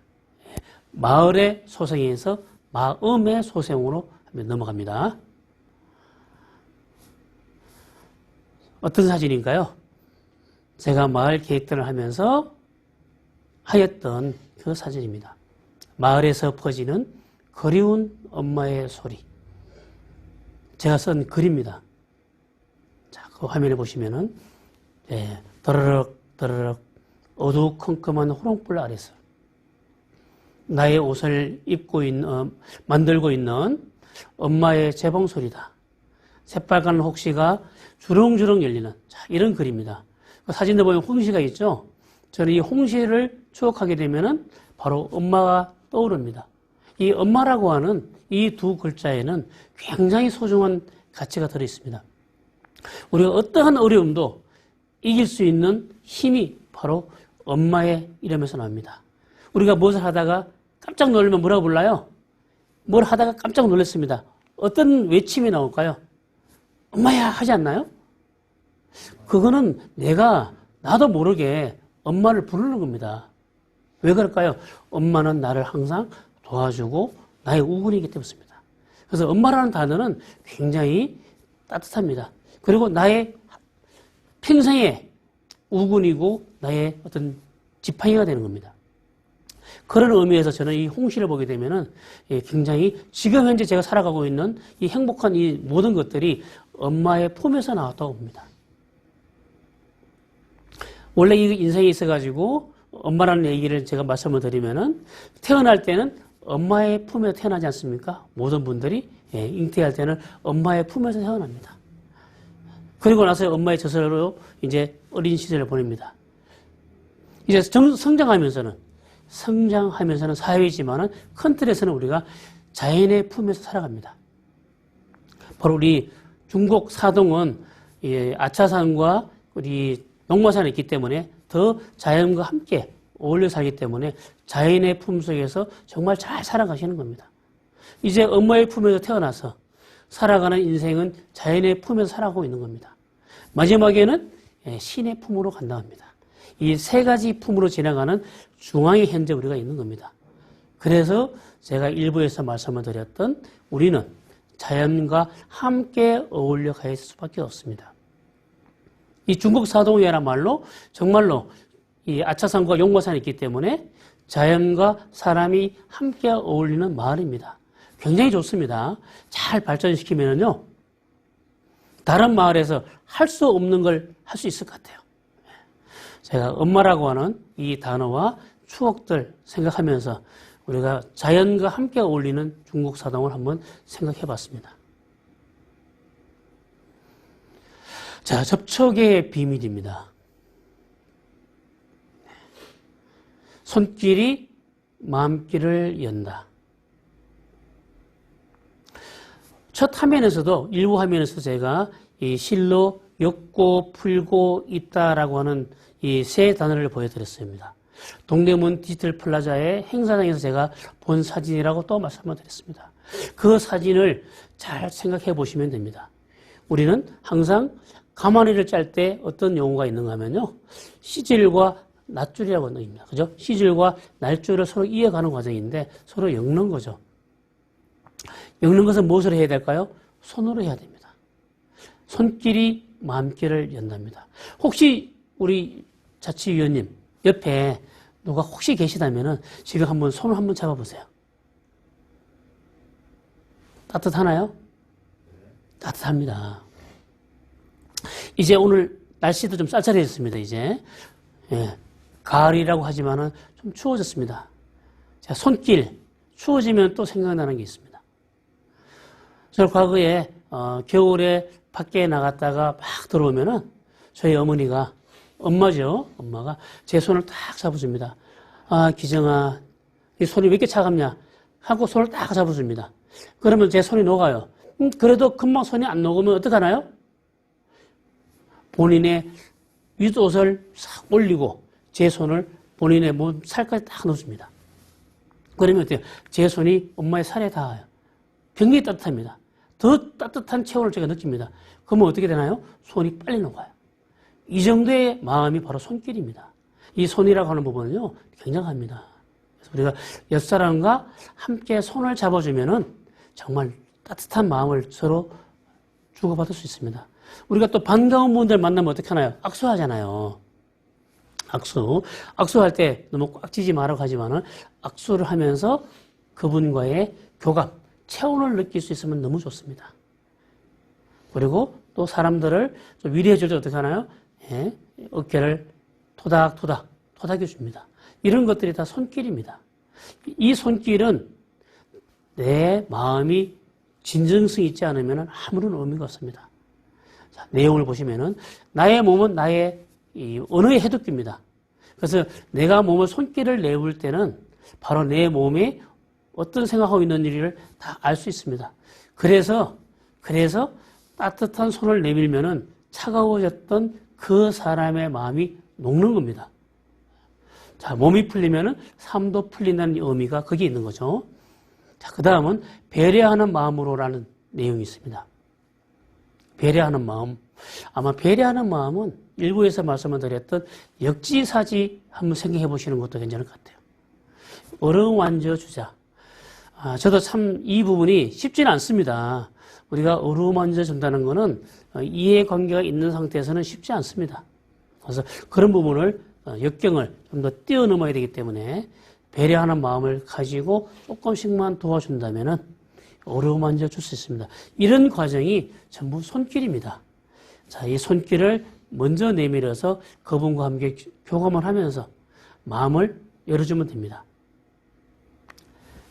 Speaker 1: 마을의 소생에서 마음의 소생으로 넘어갑니다. 어떤 사진인가요? 제가 마을 계획들을 하면서 하였던 그 사진입니다. 마을에서 퍼지는 그리운 엄마의 소리. 제가 쓴 글입니다. 자, 그 화면에 보시면은, 더러럭, 더러럭, 어두컴컴한 호롱불 아래서 나의 옷을 만들고 있는 엄마의 재봉 소리다. 새빨간 혹시가 주렁주렁 열리는, 자, 이런 글입니다. 그 사진에 보면 홍시가 있죠? 저는 이 홍시를 추억하게 되면은 바로 엄마가 떠오릅니다. 이 엄마라고 하는 이 두 글자에는 굉장히 소중한 가치가 들어있습니다. 우리가 어떠한 어려움도 이길 수 있는 힘이 바로 엄마의 이름에서 나옵니다. 우리가 무엇을 하다가 깜짝 놀라면 뭐라고 불러요? 뭘 하다가 깜짝 놀랐습니다. 어떤 외침이 나올까요? 엄마야 하지 않나요? 그거는 나도 모르게 엄마를 부르는 겁니다. 왜 그럴까요? 엄마는 나를 항상 도와주고 나의 우군이기 때문입니다. 그래서 엄마라는 단어는 굉장히 따뜻합니다. 그리고 나의 평생의 우군이고 나의 어떤 지팡이가 되는 겁니다. 그런 의미에서 저는 이 홍시를 보게 되면은 굉장히 지금 현재 제가 살아가고 있는 이 행복한 이 모든 것들이 엄마의 품에서 나왔다고 봅니다. 원래 이 인생에 있어가지고 엄마라는 얘기를 제가 말씀을 드리면은 태어날 때는 엄마의 품에서 태어나지 않습니까? 모든 분들이 잉태할 때는 엄마의 품에서 태어납니다. 그리고 나서 엄마의 젖으로 이제 어린 시절을 보냅니다. 이제 성장하면서는 사회이지만은 큰 틀에서는 우리가 자연의 품에서 살아갑니다. 바로 우리 중국 사동은 아차산과 우리 농마산이 있기 때문에 더 자연과 함께 어울려 살기 때문에 자연의 품 속에서 정말 잘 살아가시는 겁니다. 이제 엄마의 품에서 태어나서 살아가는 인생은 자연의 품에서 살아가고 있는 겁니다. 마지막에는 신의 품으로 간다 합니다. 이 세 가지 품으로 지나가는 중앙에 현재 우리가 있는 겁니다. 그래서 제가 일부에서 말씀을 드렸던 우리는 자연과 함께 어울려 가야 할 수밖에 없습니다. 이 중국 사동이야말로 정말로 이 아차산과 용마산이 있기 때문에 자연과 사람이 함께 어울리는 마을입니다. 굉장히 좋습니다. 잘 발전시키면요, 다른 마을에서 할 수 없는 걸 할 수 있을 것 같아요. 제가 엄마라고 하는 이 단어와 추억들 생각하면서 우리가 자연과 함께 어울리는 중국 사동을 한번 생각해 봤습니다. 자, 접촉의 비밀입니다. 손길이 마음길을 연다. 첫 화면에서도, 일부 화면에서 제가 이 실로 엮고 풀고 있다라고 하는 이 세 단어를 보여드렸습니다. 동대문 디지털 플라자의 행사장에서 제가 본 사진이라고 또 말씀을 드렸습니다. 그 사진을 잘 생각해 보시면 됩니다. 우리는 항상 가마니를 짤 때 어떤 용어가 있는가 하면요, 시질과 낫줄이라고 하는 겁니다. 그죠? 시질과 날줄을 서로 이어가는 과정인데 서로 엮는 거죠. 엮는 것은 무엇으로 해야 될까요? 손으로 해야 됩니다. 손길이 마음길을 연답니다. 혹시 우리 자치위원님 옆에 누가 혹시 계시다면은 지금 한번 손을 한번 잡아보세요. 따뜻하나요? 따뜻합니다. 이제 오늘 날씨도 좀 쌀쌀해졌습니다. 이제 가을이라고 하지만은 좀 추워졌습니다. 자, 손길 추워지면 또 생각나는 게 있습니다. 저 과거에 겨울에 밖에 나갔다가 막 들어오면은 저희 어머니가, 엄마죠, 엄마가 제 손을 딱 잡아줍니다. 아, 기정아, 이 손이 왜 이렇게 차갑냐 하고 손을 딱 잡아줍니다. 그러면 제 손이 녹아요. 그래도 금방 손이 안 녹으면 어떡하나요? 본인의 윗옷을 싹 올리고 제 손을 본인의 몸 살까지 딱 넣어줍니다. 그러면 어때요? 제 손이 엄마의 살에 닿아요. 굉장히 따뜻합니다. 더 따뜻한 체온을 제가 느낍니다. 그러면 어떻게 되나요? 손이 빨리 녹아요. 이 정도의 마음이 바로 손길입니다. 이 손이라고 하는 부분은요, 굉장합니다. 그래서 우리가 옆사람과 함께 손을 잡아주면은 정말 따뜻한 마음을 서로 주고받을 수 있습니다. 우리가 또 반가운 분들 만나면 어떻게 하나요? 악수하잖아요. 악수할 때 너무 꽉 쥐지 말라고 하지만은 악수를 하면서 그분과의 교감, 체온을 느낄 수 있으면 너무 좋습니다. 그리고 또 사람들을 좀 위로해 줄 때 어떻게 하나요? 어깨를 토닥토닥 토닥여 줍니다. 이런 것들이 다 손길입니다. 이 손길은 내 마음이 진정성이 있지 않으면 아무런 의미가 없습니다. 자, 내용을 보시면은 나의 몸은 나의 이 언어의 해독기입니다. 그래서 내가 몸을 손길을 내볼 때는 바로 내 몸에 어떤 생각하고 있는 일을 다 알 수 있습니다. 그래서 따뜻한 손을 내밀면은 차가워졌던 그 사람의 마음이 녹는 겁니다. 자, 몸이 풀리면은 삶도 풀린다는 의미가 거기에 있는 거죠. 자, 그 다음은 배려하는 마음으로라는 내용이 있습니다. 배려하는 마음. 아마 배려하는 마음은 일부에서 말씀을 드렸던 역지사지 한번 생각해 보시는 것도 괜찮을 것 같아요. 어루만져 주자. 저도 참 이 부분이 쉽지는 않습니다. 우리가 어루만져 준다는 것은 이해관계가 있는 상태에서는 쉽지 않습니다. 그래서 그런 부분을 역경을 좀 더 뛰어넘어야 되기 때문에 배려하는 마음을 가지고 조금씩만 도와준다면은 어루만져 줄 수 있습니다. 이런 과정이 전부 손길입니다. 자, 이 손길을 먼저 내밀어서 그분과 함께 교감을 하면서 마음을 열어주면 됩니다.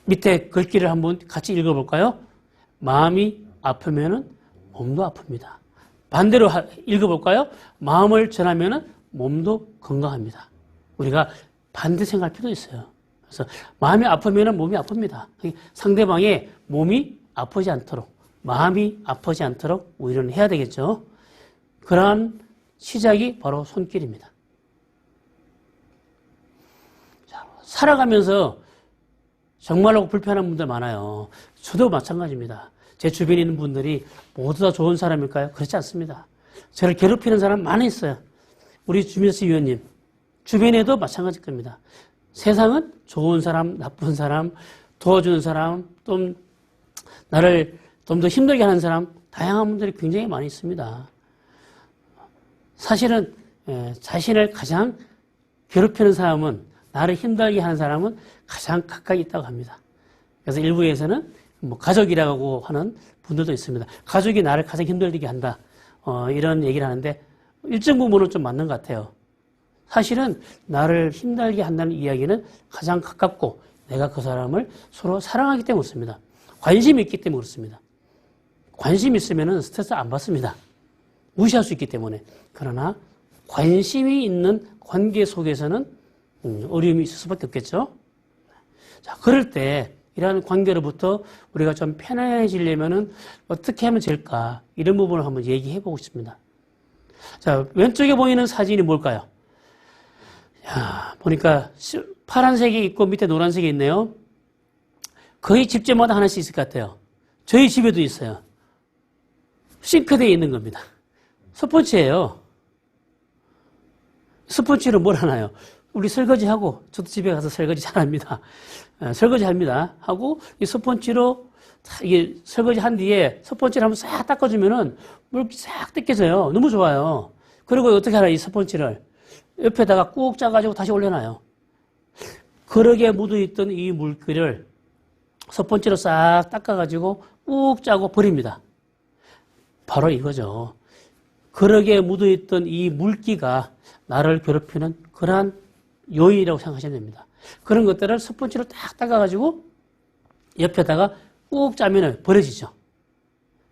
Speaker 1: 밑에 글귀를 한번 같이 읽어볼까요? 마음이 아프면은 몸도 아픕니다. 반대로 읽어볼까요? 마음을 전하면은 몸도 건강합니다. 우리가 반대 생각할 필요도 있어요. 그래서 마음이 아프면은 몸이 아픕니다. 상대방의 몸이 아프지 않도록, 마음이 아프지 않도록 우리는 해야 되겠죠. 그러한 시작이 바로 손길입니다. 자, 살아가면서 정말로 불편한 분들 많아요. 저도 마찬가지입니다. 제 주변에 있는 분들이 모두 다 좋은 사람일까요? 그렇지 않습니다. 저를 괴롭히는 사람 많이 있어요. 우리 주민수 위원님, 주변에도 마찬가지일 겁니다. 세상은 좋은 사람, 나쁜 사람, 도와주는 사람, 또 나를 좀 더 힘들게 하는 사람, 다양한 분들이 굉장히 많이 있습니다. 사실은 자신을 가장 괴롭히는 사람은, 나를 힘들게 하는 사람은 가장 가까이 있다고 합니다. 그래서 일부에서는 가족이라고 하는 분들도 있습니다. 가족이 나를 가장 힘들게 한다. 이런 얘기를 하는데 일정 부분은 좀 맞는 것 같아요. 사실은 나를 힘들게 한다는 이야기는 가장 가깝고 내가 그 사람을 서로 사랑하기 때문에 그렇습니다. 관심이 있기 때문에 그렇습니다. 관심이 있으면 스트레스 안 받습니다. 무시할 수 있기 때문에. 그러나 관심이 있는 관계 속에서는 어려움이 있을 수밖에 없겠죠. 자, 그럴 때 이러한 관계로부터 우리가 좀 편안해지려면은 어떻게 하면 될까? 이런 부분을 한번 얘기해 보고 싶습니다. 자, 왼쪽에 보이는 사진이 뭘까요? 야, 보니까 파란색이 있고 밑에 노란색이 있네요. 거의 집집마다 하나씩 있을 것 같아요. 저희 집에도 있어요. 싱크대에 있는 겁니다. 스포츠예요. 스포츠로 뭘 하나요? 우리 설거지하고, 저도 집에 가서 설거지 잘합니다. 설거지 합니다. 하고, 이 스펀지로, 이게 설거지 한 뒤에 스펀지를 한번 싹 닦아주면은 물기 싹 뜯겨져요. 너무 좋아요. 그리고 어떻게 하나, 이 스펀지를 옆에다가 꾹 짜가지고 다시 올려놔요. 그러게 묻어있던 이 물기를 스펀지로 싹 닦아가지고 꾹 짜고 버립니다. 바로 이거죠. 그러게 묻어있던 이 물기가 나를 괴롭히는 그러한 요인이라고 생각하시면 됩니다. 그런 것들을 스펀지로 딱 닦아가지고 옆에다가 꾹 짜면 버려지죠.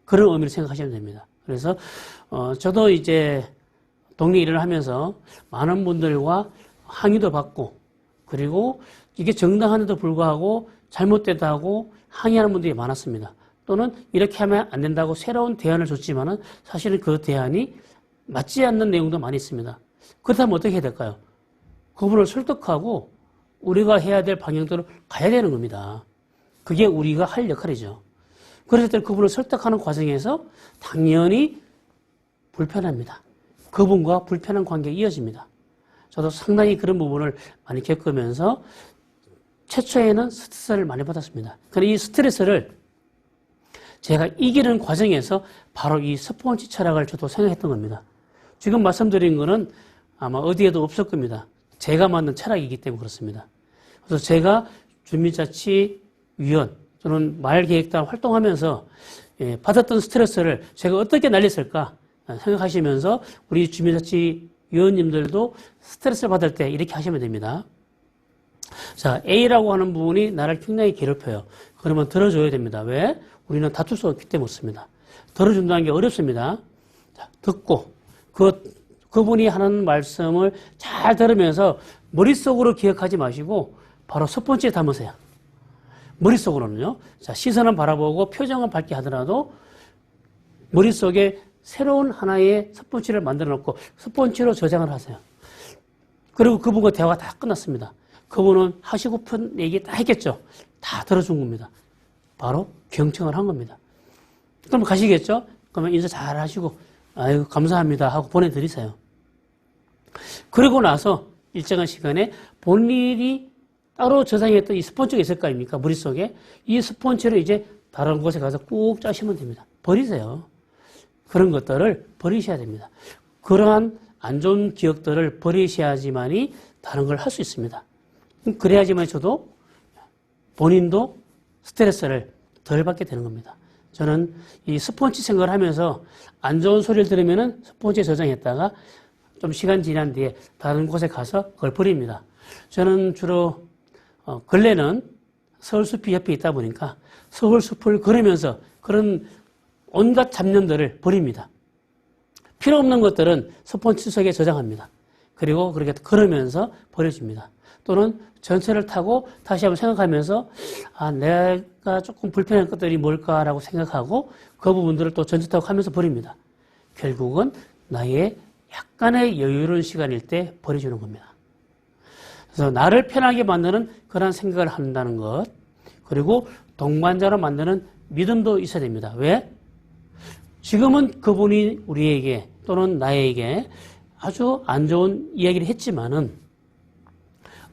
Speaker 1: 그런 의미로 생각하시면 됩니다. 그래서 저도 이제 동네 일을 하면서 많은 분들과 항의도 받고 그리고 이게 정당한데도 불구하고 잘못됐다고 항의하는 분들이 많았습니다. 또는 이렇게 하면 안 된다고 새로운 대안을 줬지만은 사실은 그 대안이 맞지 않는 내용도 많이 있습니다. 그렇다면 어떻게 해야 될까요? 그분을 설득하고 우리가 해야 될 방향대로 가야 되는 겁니다. 그게 우리가 할 역할이죠. 그랬을 때 그분을 설득하는 과정에서 당연히 불편합니다. 그분과 불편한 관계가 이어집니다. 저도 상당히 그런 부분을 많이 겪으면서 최초에는 스트레스를 많이 받았습니다. 그런데 이 스트레스를 제가 이기는 과정에서 바로 이 스폰지 철학을 저도 생각했던 겁니다. 지금 말씀드린 거는 아마 어디에도 없을 겁니다. 제가 만든 철학이기 때문에 그렇습니다. 그래서 제가 주민자치위원 또는 마을계획단 활동하면서 받았던 스트레스를 제가 어떻게 날렸을까 생각하시면서 우리 주민자치위원님들도 스트레스를 받을 때 이렇게 하시면 됩니다. 자, A라고 하는 부분이 나를 굉장히 괴롭혀요. 그러면 들어줘야 됩니다. 왜? 우리는 다툴 수 없기 때문에 그렇습니다. 들어준다는 게 어렵습니다. 자, 듣고 그분이 하는 말씀을 잘 들으면서 머릿속으로 기억하지 마시고 바로 스폰지에 담으세요. 머릿속으로는요. 자, 시선은 바라보고 표정은 밝게 하더라도 머릿속에 새로운 하나의 스폰지를 만들어 놓고 스폰지로 저장을 하세요. 그리고 그분과 대화가 다 끝났습니다. 그분은 하시고픈 얘기 다 했겠죠. 다 들어준 겁니다. 바로 경청을 한 겁니다. 그럼 가시겠죠? 그러면 인사 잘 하시고 아이고 감사합니다 하고 보내드리세요. 그러고 나서 일정한 시간에 본인이 따로 저장했던 이 스폰지가 있을 거 아닙니까? 머릿속에. 이 스폰지를 이제 다른 곳에 가서 꾹 짜시면 됩니다. 버리세요. 그런 것들을 버리셔야 됩니다. 그러한 안 좋은 기억들을 버리셔야지만이 다른 걸 할 수 있습니다. 그래야지만 저도 본인도 스트레스를 덜 받게 되는 겁니다. 저는 이 스폰지 생각을 하면서 안 좋은 소리를 들으면은 스폰지에 저장했다가 좀 시간 지난 뒤에 다른 곳에 가서 그걸 버립니다. 저는 주로 근래는 서울숲이 옆에 있다 보니까 서울숲을 걸으면서 그런 온갖 잡념들을 버립니다. 필요 없는 것들은 스폰지 속에 저장합니다. 그리고 그렇게 걸으면서 버려줍니다. 또는 전철을 타고 다시 한번 생각하면서 내가 조금 불편한 것들이 뭘까라고 생각하고 그 부분들을 또 전철 타고 하면서 버립니다. 결국은 나의 약간의 여유로운 시간일 때 버려주는 겁니다. 그래서 나를 편하게 만드는 그런 생각을 한다는 것, 그리고 동반자로 만드는 믿음도 있어야 됩니다. 왜? 지금은 그분이 우리에게 또는 나에게 아주 안 좋은 이야기를 했지만은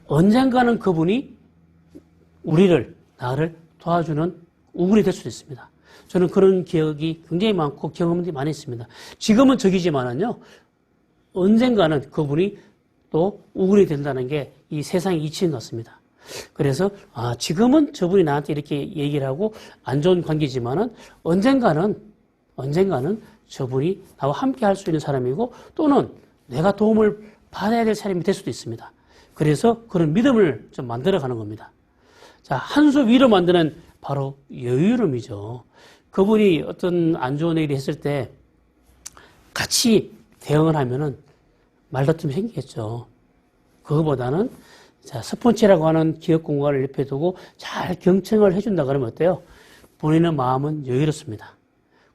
Speaker 1: 언젠가는 그분이 나를 도와주는 우군이 될 수도 있습니다. 저는 그런 기억이 굉장히 많고 경험이 많이 있습니다. 지금은 적이지만은요, 언젠가는 그분이 또 우군이 된다는 게 이 세상의 이치인 것 같습니다. 그래서 지금은 저분이 나한테 이렇게 얘기를 하고 안 좋은 관계지만은 언젠가는 저분이 나와 함께 할 수 있는 사람이고 또는 내가 도움을 받아야 될 사람이 될 수도 있습니다. 그래서 그런 믿음을 좀 만들어가는 겁니다. 자, 한 수 위로 만드는 바로 여유로움이죠. 그분이 어떤 안 좋은 일을 했을 때 같이 대응을 하면은 말다툼이 생기겠죠. 그거보다는 자, 스폰지라고 하는 기억 공간을 옆에 두고 잘 경청을 해준다 그러면 어때요? 본인의 마음은 여유롭습니다.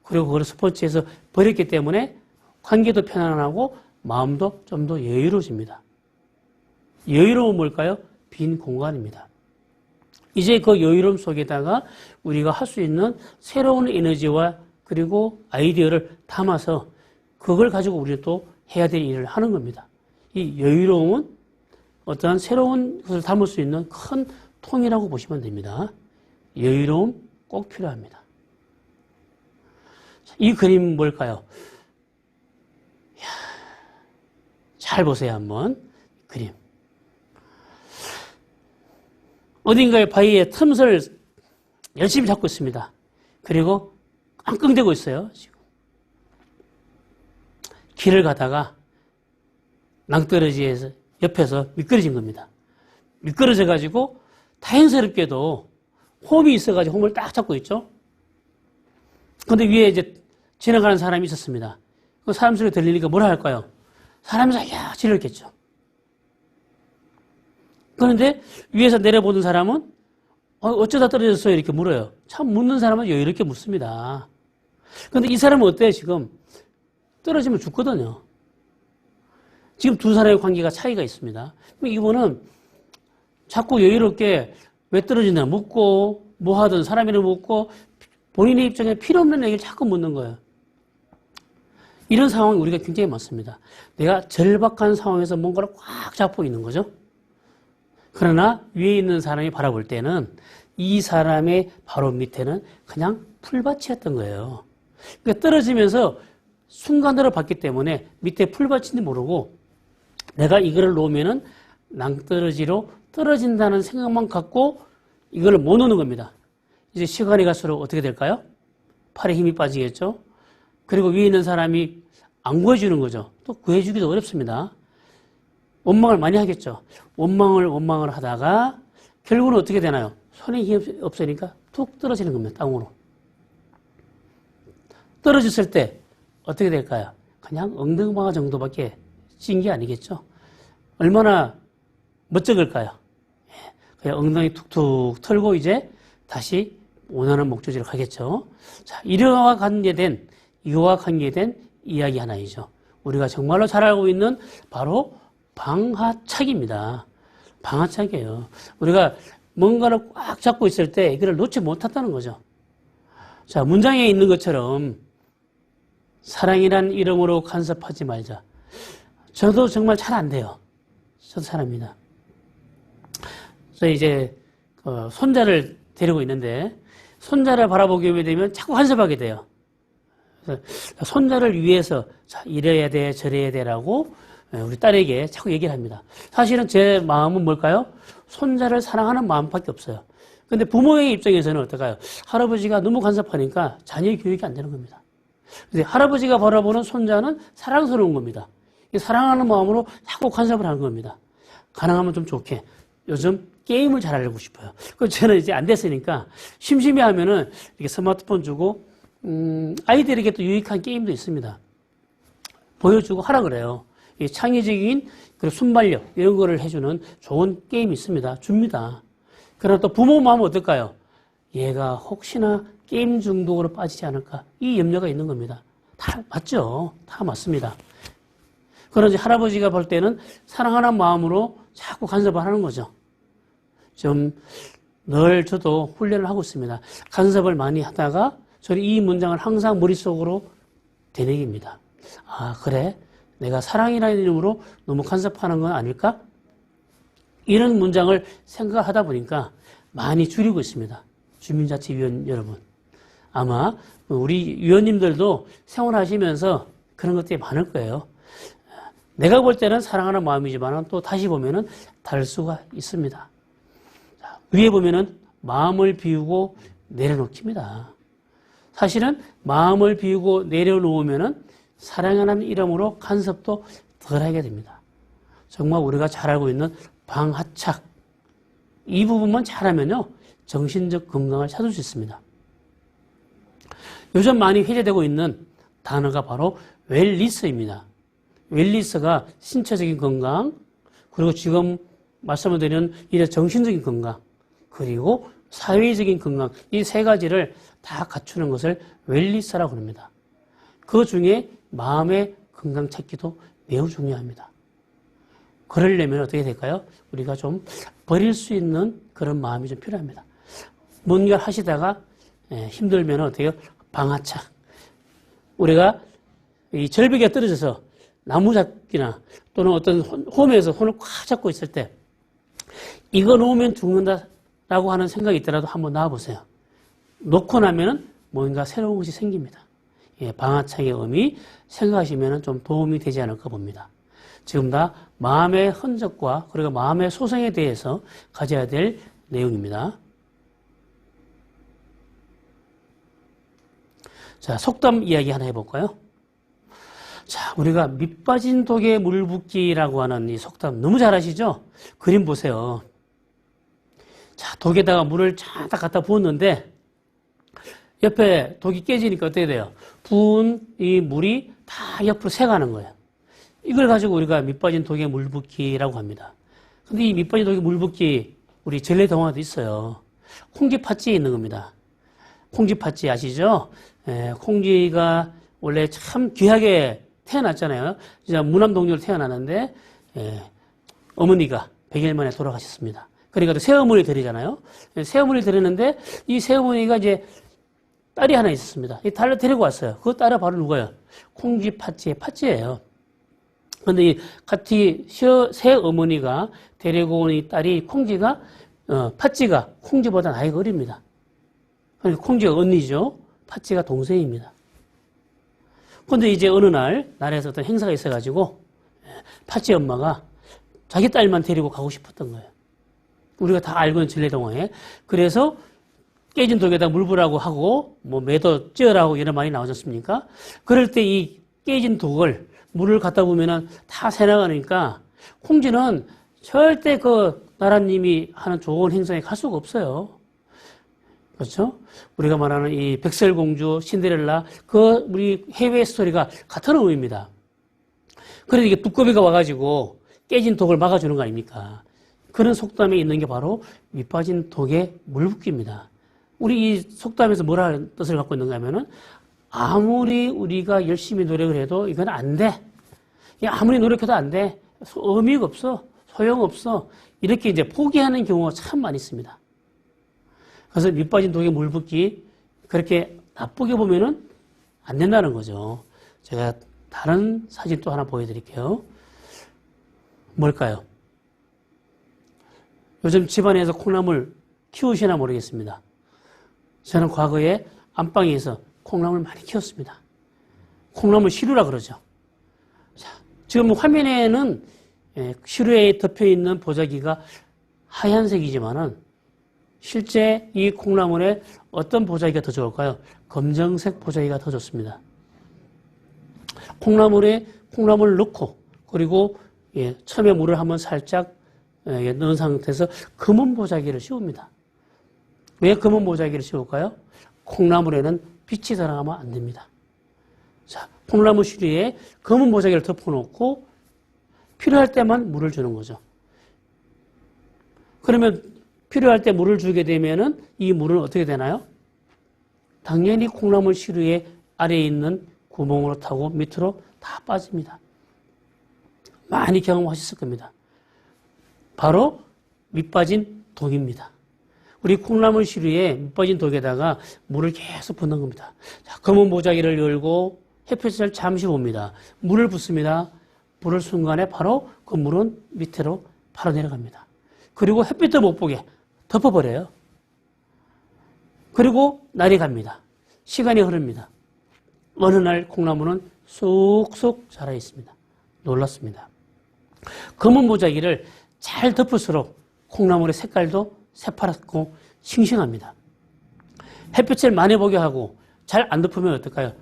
Speaker 1: 그리고 그걸 스폰지에서 버렸기 때문에 관계도 편안하고 마음도 좀 더 여유로워집니다. 여유로움은 뭘까요? 빈 공간입니다. 이제 그 여유로움 속에다가 우리가 할 수 있는 새로운 에너지와 그리고 아이디어를 담아서 그걸 가지고 우리는 또 해야 될 일을 하는 겁니다. 이 여유로움은 어떠한 새로운 것을 담을 수 있는 큰 통이라고 보시면 됩니다. 여유로움 꼭 필요합니다. 이 그림 뭘까요? 잘 보세요, 한번. 그림. 어딘가에 바위에 틈새를 열심히 잡고 있습니다. 그리고 끙끙대고 있어요, 지금. 길을 가다가 낭떠러지에서 옆에서 미끄러진 겁니다. 미끄러져가지고 다행스럽게도 홈이 있어가지고 홈을 딱 잡고 있죠. 근데 위에 이제 지나가는 사람이 있었습니다. 그 사람 소리 들리니까 뭐라 할까요? 사람이 살려 지르겠죠. 그런데 위에서 내려보는 사람은 어쩌다 떨어졌어요? 이렇게 물어요. 참 묻는 사람은 이렇게 묻습니다. 그런데 이 사람은 어때요? 지금 떨어지면 죽거든요. 지금 두 사람의 관계가 차이가 있습니다. 이분은 자꾸 여유롭게 왜 떨어지나 묻고 뭐 하든 사람이나 묻고 본인의 입장에 필요 없는 얘기를 자꾸 묻는 거예요. 이런 상황이 우리가 굉장히 많습니다. 내가 절박한 상황에서 뭔가를 꽉 잡고 있는 거죠. 그러나 위에 있는 사람이 바라볼 때는 이 사람의 바로 밑에는 그냥 풀밭이었던 거예요. 그러니까 떨어지면서 순간으로 봤기 때문에 밑에 풀밭인지 모르고 내가 이거를 놓으면은 낭떠러지로 떨어진다는 생각만 갖고 이걸 못 놓는 겁니다. 이제 시간이 갈수록 어떻게 될까요? 팔에 힘이 빠지겠죠? 그리고 위에 있는 사람이 안 구해주는 거죠. 또 구해주기도 어렵습니다. 원망을 많이 하겠죠. 원망을 하다가 결국은 어떻게 되나요? 손에 힘이 없으니까 툭 떨어지는 겁니다. 땅으로. 떨어졌을 때 어떻게 될까요? 그냥 엉덩방아 정도밖에 찐 게 아니겠죠. 얼마나 멋쩍을까요? 그냥 엉덩이 툭툭 털고 이제 다시 원하는 목적지로 가겠죠. 자, 이와 관계된 이야기 하나이죠. 우리가 정말로 잘 알고 있는 바로 방하착입니다. 방하착이에요. 우리가 뭔가를 꽉 잡고 있을 때 이걸 놓지 못한다는 거죠. 자, 문장에 있는 것처럼 사랑이란 이름으로 간섭하지 말자. 저도 정말 잘 안 돼요. 저도 사람입니다. 저희 이제 손자를 데리고 있는데 손자를 바라보게 되면 자꾸 간섭하게 돼요. 그래서 손자를 위해서 자, 이래야 돼, 저래야 돼라고 우리 딸에게 자꾸 얘기를 합니다. 사실은 제 마음은 뭘까요? 손자를 사랑하는 마음밖에 없어요. 근데 부모의 입장에서는 어떨까요? 할아버지가 너무 간섭하니까 자녀의 교육이 안 되는 겁니다. 근데 할아버지가 바라보는 손자는 사랑스러운 겁니다. 사랑하는 마음으로 자꾸 간섭을 하는 겁니다. 가능하면 좀 좋게. 요즘 게임을 잘하려고 싶어요. 그래서 저는 이제 안 됐으니까 심심해하면은 이렇게 스마트폰 주고 아이들에게 또 유익한 게임도 있습니다. 보여주고 하라 그래요. 이 창의적인 그리고 순발력 이런 거를 해주는 좋은 게임이 있습니다. 줍니다. 그러나 또 부모 마음은 어떨까요? 얘가 혹시나 게임 중독으로 빠지지 않을까 이 염려가 있는 겁니다. 다 맞죠? 다 맞습니다. 그런지 할아버지가 볼 때는 사랑하는 마음으로 자꾸 간섭을 하는 거죠. 좀 늘 저도 훈련을 하고 있습니다. 간섭을 많이 하다가 저는 이 문장을 항상 머릿속으로 되뇌깁니다. 아 그래? 내가 사랑이라는 이름으로 너무 간섭하는 건 아닐까? 이런 문장을 생각하다 보니까 많이 줄이고 있습니다. 주민자치위원 여러분. 아마 우리 위원님들도 생활하시면서 그런 것들이 많을 거예요. 내가 볼 때는 사랑하는 마음이지만 또 다시 보면은 다를 수가 있습니다. 자, 위에 보면은 마음을 비우고 내려놓기입니다. 사실은 마음을 비우고 내려놓으면은 사랑하는 이름으로 간섭도 덜 하게 됩니다. 정말 우리가 잘 알고 있는 방하착. 이 부분만 잘하면요. 정신적 건강을 찾을 수 있습니다. 요즘 많이 회자되고 있는 단어가 바로 웰니스입니다. 웰니스가 신체적인 건강, 그리고 지금 말씀을 드리는 이런 정신적인 건강, 그리고 사회적인 건강, 이 세 가지를 다 갖추는 것을 웰니스라고 합니다. 그 중에 마음의 건강 찾기도 매우 중요합니다. 그러려면 어떻게 될까요? 우리가 좀 버릴 수 있는 그런 마음이 좀 필요합니다. 뭔가 하시다가 힘들면 어때요? 방아착. 우리가 이 절벽에 떨어져서 나무잡기나 또는 어떤 홈에서 손을 꽉 잡고 있을 때 이거 놓으면 죽는다라고 하는 생각이 있더라도 한번 나와보세요. 놓고 나면은 뭔가 새로운 것이 생깁니다. 예, 방아착의 의미 생각하시면 좀 도움이 되지 않을까 봅니다. 지금 다 마음의 흔적과 그리고 마음의 소생에 대해서 가져야 될 내용입니다. 자, 속담 이야기 하나 해볼까요? 자, 우리가 밑 빠진 독에 물 붓기라고 하는 이 속담 너무 잘 아시죠? 그림 보세요. 자, 독에다가 물을 쫙 갖다 부었는데 옆에 독이 깨지니까 어떻게 돼요? 부은 이 물이 다 옆으로 새가는 거예요. 이걸 가지고 우리가 밑 빠진 독에 물 붓기라고 합니다. 근데 이 밑 빠진 독에 물 붓기 우리 전래동화도 있어요. 콩쥐 팥쥐에 있는 겁니다. 콩쥐 팥쥐 아시죠? 콩쥐가 원래 참 귀하게 태어났잖아요. 진짜 무남동녀로 태어났는데 어머니가 100일 만에 돌아가셨습니다. 그러니까 또 새어머니 들이잖아요. 새어머니 들였는데 이 새어머니가 이제 딸이 하나 있었습니다. 이 딸을 데리고 왔어요. 그 딸은 바로 누구예요? 콩쥐 팥쥐의 팥쥐예요. 그런데 이 같이 새어머니가 데리고 온 이 딸이 콩쥐가 팥쥐가 콩쥐보다 나이가 어립니다. 그러니까 콩쥐가 언니죠. 팥쥐가 동생입니다. 그런데 이제 어느 날에서 어떤 행사가 있어가지고 팥쥐 엄마가 자기 딸만 데리고 가고 싶었던 거예요. 우리가 다 알고 있는 전래동화에. 그래서 깨진 독에다 물 부라고 하고 뭐 매도 찌어라고 이런 말이 나오지 않습니까? 그럴 때 이 깨진 독을 물을 갖다 보면은 다 새나가니까 콩쥐는 절대 그 나라님이 하는 좋은 행사에 갈 수가 없어요. 그렇죠? 우리가 말하는 이 백설공주, 신데렐라, 그 우리 해외 스토리가 같은 의미입니다. 그래서 이게 두꺼비가 와가지고 깨진 독을 막아주는 거 아닙니까? 그런 속담에 있는 게 바로 밑빠진 독에 물 붓기입니다. 우리 이 속담에서 뭐라는 뜻을 갖고 있는가 하면은 아무리 우리가 열심히 노력을 해도 이건 안 돼. 아무리 노력해도 안 돼. 의미가 없어. 소용없어. 이렇게 이제 포기하는 경우가 참 많이 있습니다. 그래서 밑빠진 독에 물 붓기 그렇게 나쁘게 보면은 안 된다는 거죠. 제가 다른 사진 또 하나 보여드릴게요. 뭘까요? 요즘 집안에서 콩나물 키우시나 모르겠습니다. 저는 과거에 안방에서 콩나물 많이 키웠습니다. 콩나물 시루라 그러죠. 자, 지금 화면에는 시루에 덮여 있는 보자기가 하얀색이지만은 실제 이 콩나물에 어떤 보자기가 더 좋을까요? 검정색 보자기가 더 좋습니다. 콩나물에 콩나물을 넣고 그리고 처음에 물을 한번 살짝 넣은 상태에서 검은 보자기를 씌웁니다. 왜 검은 보자기를 씌울까요? 콩나물에는 빛이 들어가면 안 됩니다. 자, 콩나물 시루에 검은 보자기를 덮어놓고 필요할 때만 물을 주는 거죠. 그러면 필요할 때 물을 주게 되면은 이 물은 어떻게 되나요? 당연히 콩나물 시루에 아래에 있는 구멍으로 타고 밑으로 다 빠집니다. 많이 경험하셨을 겁니다. 바로 밑빠진 독입니다. 우리 콩나물 시루에 밑빠진 독에다가 물을 계속 붓는 겁니다. 자, 검은 보자기를 열고 햇빛을 잠시 봅니다. 물을 붓습니다. 불을 순간에 바로 그 물은 밑으로 바로 내려갑니다. 그리고 햇빛도 못 보게 덮어버려요. 그리고 날이 갑니다. 시간이 흐릅니다. 어느 날 콩나물은 쑥쑥 자라 있습니다. 놀랐습니다. 검은 보자기를 잘 덮을수록 콩나물의 색깔도 새파랗고 싱싱합니다. 햇빛을 많이 보게 하고 잘 안 덮으면 어떨까요?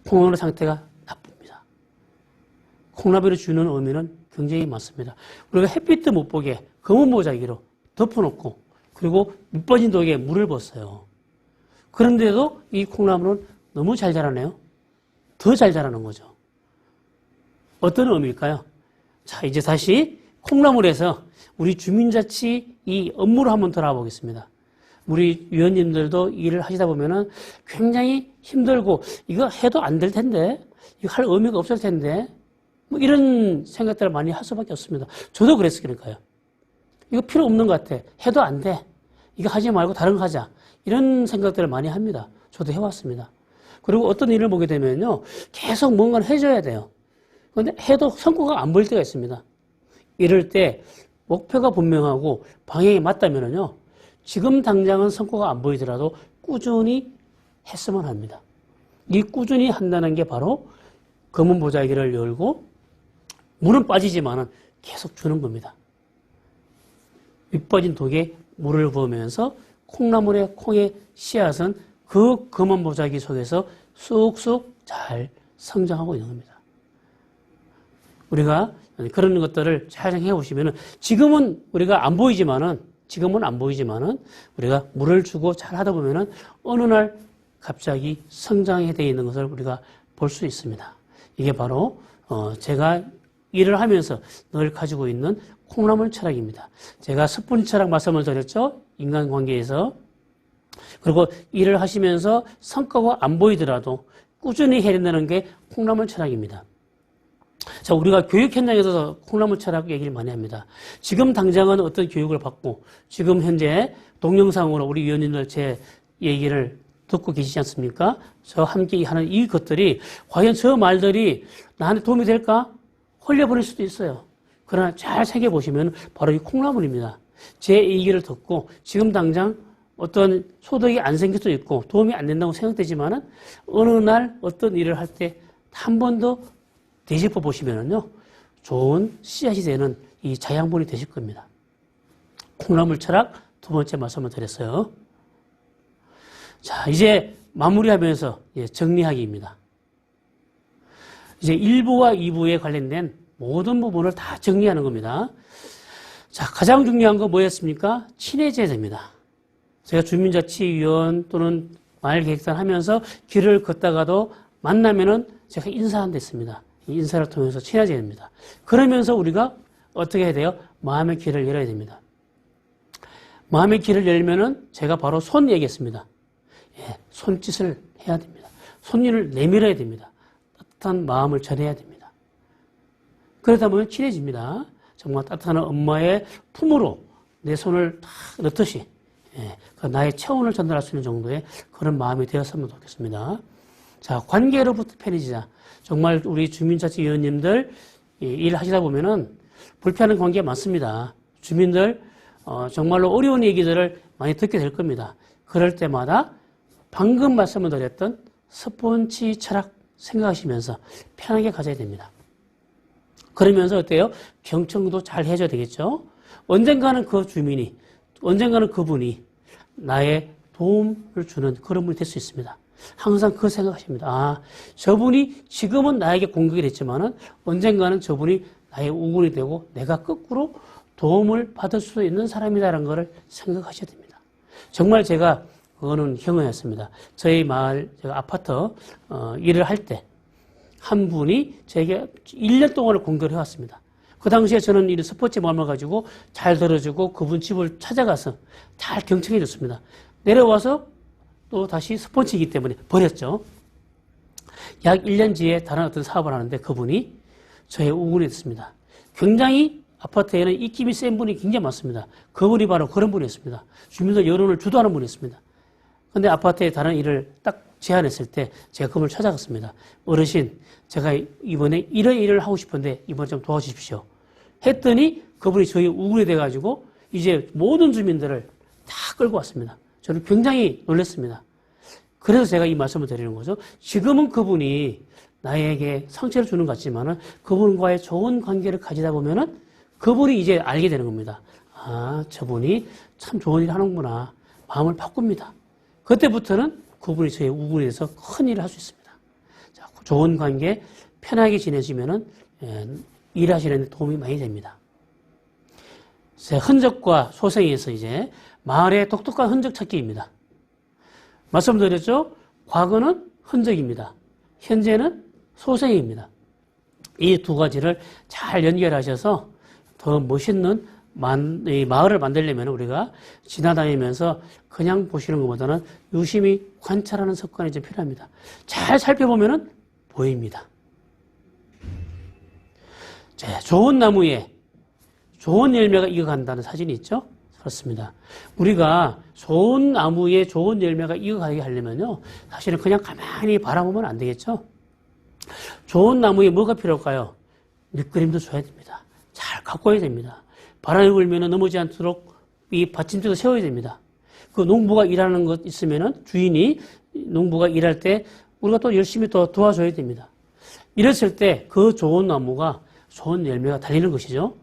Speaker 1: 콩나물 상태가 나쁩니다. 콩나물이 주는 의미는 굉장히 많습니다. 우리가 햇빛도 못 보게 검은 보자기로 덮어놓고 그리고 밑빠진 독에 물을 붓어요. 그런데도 이 콩나물은 너무 잘 자라네요. 더 잘 자라는 거죠. 어떤 의미일까요? 자, 이제 다시 콩나물에서 우리 주민자치 이 업무를 한번 돌아와 보겠습니다. 우리 위원님들도 일을 하시다 보면은 굉장히 힘들고 이거 해도 안 될 텐데, 이거 할 의미가 없을 텐데, 뭐 이런 생각들을 많이 할 수밖에 없습니다. 저도 그랬으니까요. 이거 필요 없는 것 같아. 해도 안 돼. 이거 하지 말고 다른 거 하자. 이런 생각들을 많이 합니다. 저도 해왔습니다. 그리고 어떤 일을 보게 되면요, 계속 뭔가를 해줘야 돼요. 그런데 해도 성과가 안 보일 때가 있습니다. 이럴 때 목표가 분명하고 방향이 맞다면요, 지금 당장은 성과가 안 보이더라도 꾸준히 했으면 합니다. 이 꾸준히 한다는 게 바로 검은 보자기를 열고 물은 빠지지만은 계속 주는 겁니다. 밑빠진 독에 물을 부으면서 콩나물의 콩의 씨앗은 그 검은 보자기 속에서 쑥쑥 잘 성장하고 있는 겁니다. 우리가 그런 것들을 잘 생각해 보시면은 지금은 우리가 안 보이지만은 우리가 물을 주고 잘 하다 보면은 어느 날 갑자기 성장해 되어 있는 것을 우리가 볼 수 있습니다. 이게 바로 제가 일을 하면서 늘 가지고 있는 콩나물 철학입니다. 제가 섣분 철학 말씀을 드렸죠. 인간관계에서. 그리고 일을 하시면서 성과가 안 보이더라도 꾸준히 해야 된다는 게 콩나물 철학입니다. 자, 우리가 교육 현장에서 콩나물 철학 얘기를 많이 합니다. 지금 당장은 어떤 교육을 받고 지금 현재 동영상으로 우리 위원님들 제 얘기를 듣고 계시지 않습니까? 저 함께 하는 이 것들이 과연 저 말들이 나한테 도움이 될까? 홀려버릴 수도 있어요. 그러나 잘 새겨보시면 바로 이 콩나물입니다. 제 얘기를 듣고 지금 당장 어떤 소득이 안 생길 수도 있고 도움이 안 된다고 생각되지만은 어느 날 어떤 일을 할 때 한 번 더 되짚어 보시면은요, 좋은 씨앗이 되는 이 자양분이 되실 겁니다. 콩나물 철학 두 번째 말씀을 드렸어요. 자, 이제 마무리하면서 정리하기입니다. 이제 1부와 2부에 관련된 모든 부분을 다 정리하는 겁니다. 자, 가장 중요한 거 뭐였습니까? 친해져야 됩니다. 제가 주민자치위원 또는 마을계획단 하면서 길을 걷다가도 만나면은 제가 인사한 데 있습니다. 이 인사를 통해서 친해져야 됩니다. 그러면서 우리가 어떻게 해야 돼요? 마음의 길을 열어야 됩니다. 마음의 길을 열면은 제가 바로 손 얘기했습니다. 손짓을 해야 됩니다. 손님을 내밀어야 됩니다. 따뜻한 마음을 전해야 됩니다. 그러다 보면 친해집니다. 정말 따뜻한 엄마의 품으로 내 손을 다 넣듯이 나의 체온을 전달할 수 있는 정도의 그런 마음이 되었으면 좋겠습니다. 자, 관계로부터 편해지자. 정말 우리 주민자치위원님들 일하시다 보면은 불편한 관계가 많습니다. 주민들 정말로 어려운 얘기들을 많이 듣게 될 겁니다. 그럴 때마다 방금 말씀을 드렸던 스폰지 철학 생각하시면서 편하게 가져야 됩니다. 그러면서 어때요? 경청도 잘 해줘야 되겠죠? 언젠가는 그 주민이, 언젠가는 그분이 나의 도움을 주는 그런 분이 될 수 있습니다. 항상 그 생각하십니다. 아, 저분이 지금은 나에게 공격이 됐지만은 언젠가는 저분이 나의 우군이 되고 내가 거꾸로 도움을 받을 수 있는 사람이다라는 것을 생각하셔야 됩니다. 정말 제가 그거는 경험했습니다. 저희 마을, 제가 아파트 일을 할 때 한 분이 제게 1년 동안을 공격을 해왔습니다. 그 당시에 저는 이 스포츠 마음을 가지고 잘 들어주고 그분 집을 찾아가서 잘 경청해 줬습니다. 내려와서 또 다시 스폰지이기 때문에 버렸죠. 약 1년 뒤에 다른 어떤 사업을 하는데 그분이 저의 우군이 됐습니다. 굉장히 아파트에는 입김이 센 분이 굉장히 많습니다. 그분이 바로 그런 분이었습니다. 주민들 여론을 주도하는 분이었습니다. 근데 아파트에 다른 일을 딱 제안했을 때 제가 그분을 찾아갔습니다. 어르신, 제가 이번에 이런 일을 하고 싶은데 이번에 좀 도와주십시오. 했더니 그분이 저희 우군이 돼가지고 이제 모든 주민들을 다 끌고 왔습니다. 저는 굉장히 놀랐습니다. 그래서 제가 이 말씀을 드리는 거죠. 지금은 그분이 나에게 상처를 주는 것 같지만은 그분과의 좋은 관계를 가지다 보면은 그분이 이제 알게 되는 겁니다. 아, 저분이 참 좋은 일 하는구나. 마음을 바꿉니다. 그때부터는 그분이 저의 우군이 돼서 큰 일을 할 수 있습니다. 자, 좋은 관계, 편하게 지내시면은 일하시는 데 도움이 많이 됩니다. 흔적과 소생에서 이제 마을의 독특한 흔적 찾기입니다. 말씀드렸죠? 과거는 흔적입니다. 현재는 소생입니다. 이 두 가지를 잘 연결하셔서 더 멋있는 마을을 만들려면 우리가 지나다니면서 그냥 보시는 것보다는 유심히 관찰하는 습관이 좀 필요합니다. 잘 살펴보면 보입니다. 자, 좋은 나무에 좋은 열매가 익어간다는 사진이 있죠? 그렇습니다. 우리가 좋은 나무에 좋은 열매가 익어가게 하려면요, 사실은 그냥 가만히 바라보면 안 되겠죠? 좋은 나무에 뭐가 필요할까요? 밑그림도 줘야 됩니다. 잘 가꿔야 됩니다. 바람이 불면 넘어지지 않도록 이 받침대도 세워야 됩니다. 그 농부가 일하는 것 있으면은 주인이 농부가 일할 때 우리가 또 열심히 더 도와줘야 됩니다. 이랬을 때 그 좋은 나무가 좋은 열매가 달리는 것이죠.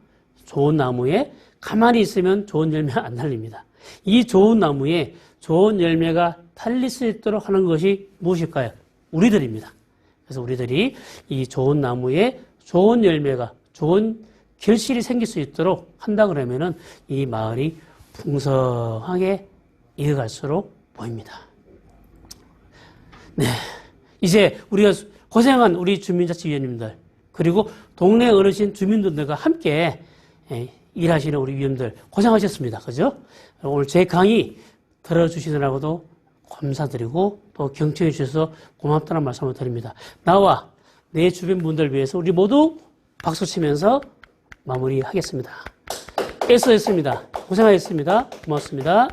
Speaker 1: 좋은 나무에 가만히 있으면 좋은 열매가 안 달립니다. 이 좋은 나무에 좋은 열매가 달릴 수 있도록 하는 것이 무엇일까요? 우리들입니다. 그래서 우리들이 이 좋은 나무에 좋은 열매가, 좋은 결실이 생길 수 있도록 한다 그러면은 이 마을이 풍성하게 이어갈수록 보입니다. 네. 이제 우리가 고생한 우리 주민자치위원님들, 그리고 동네 어르신 주민들과 함께 일하시는 우리 위원들 고생하셨습니다. 그죠? 오늘 제 강의 들어주시느라고도 감사드리고 또 경청해 주셔서 고맙다는 말씀을 드립니다. 나와 내 주변 분들 위해서 우리 모두 박수 치면서 마무리하겠습니다. 애써했습니다. 고생하셨습니다. 고맙습니다.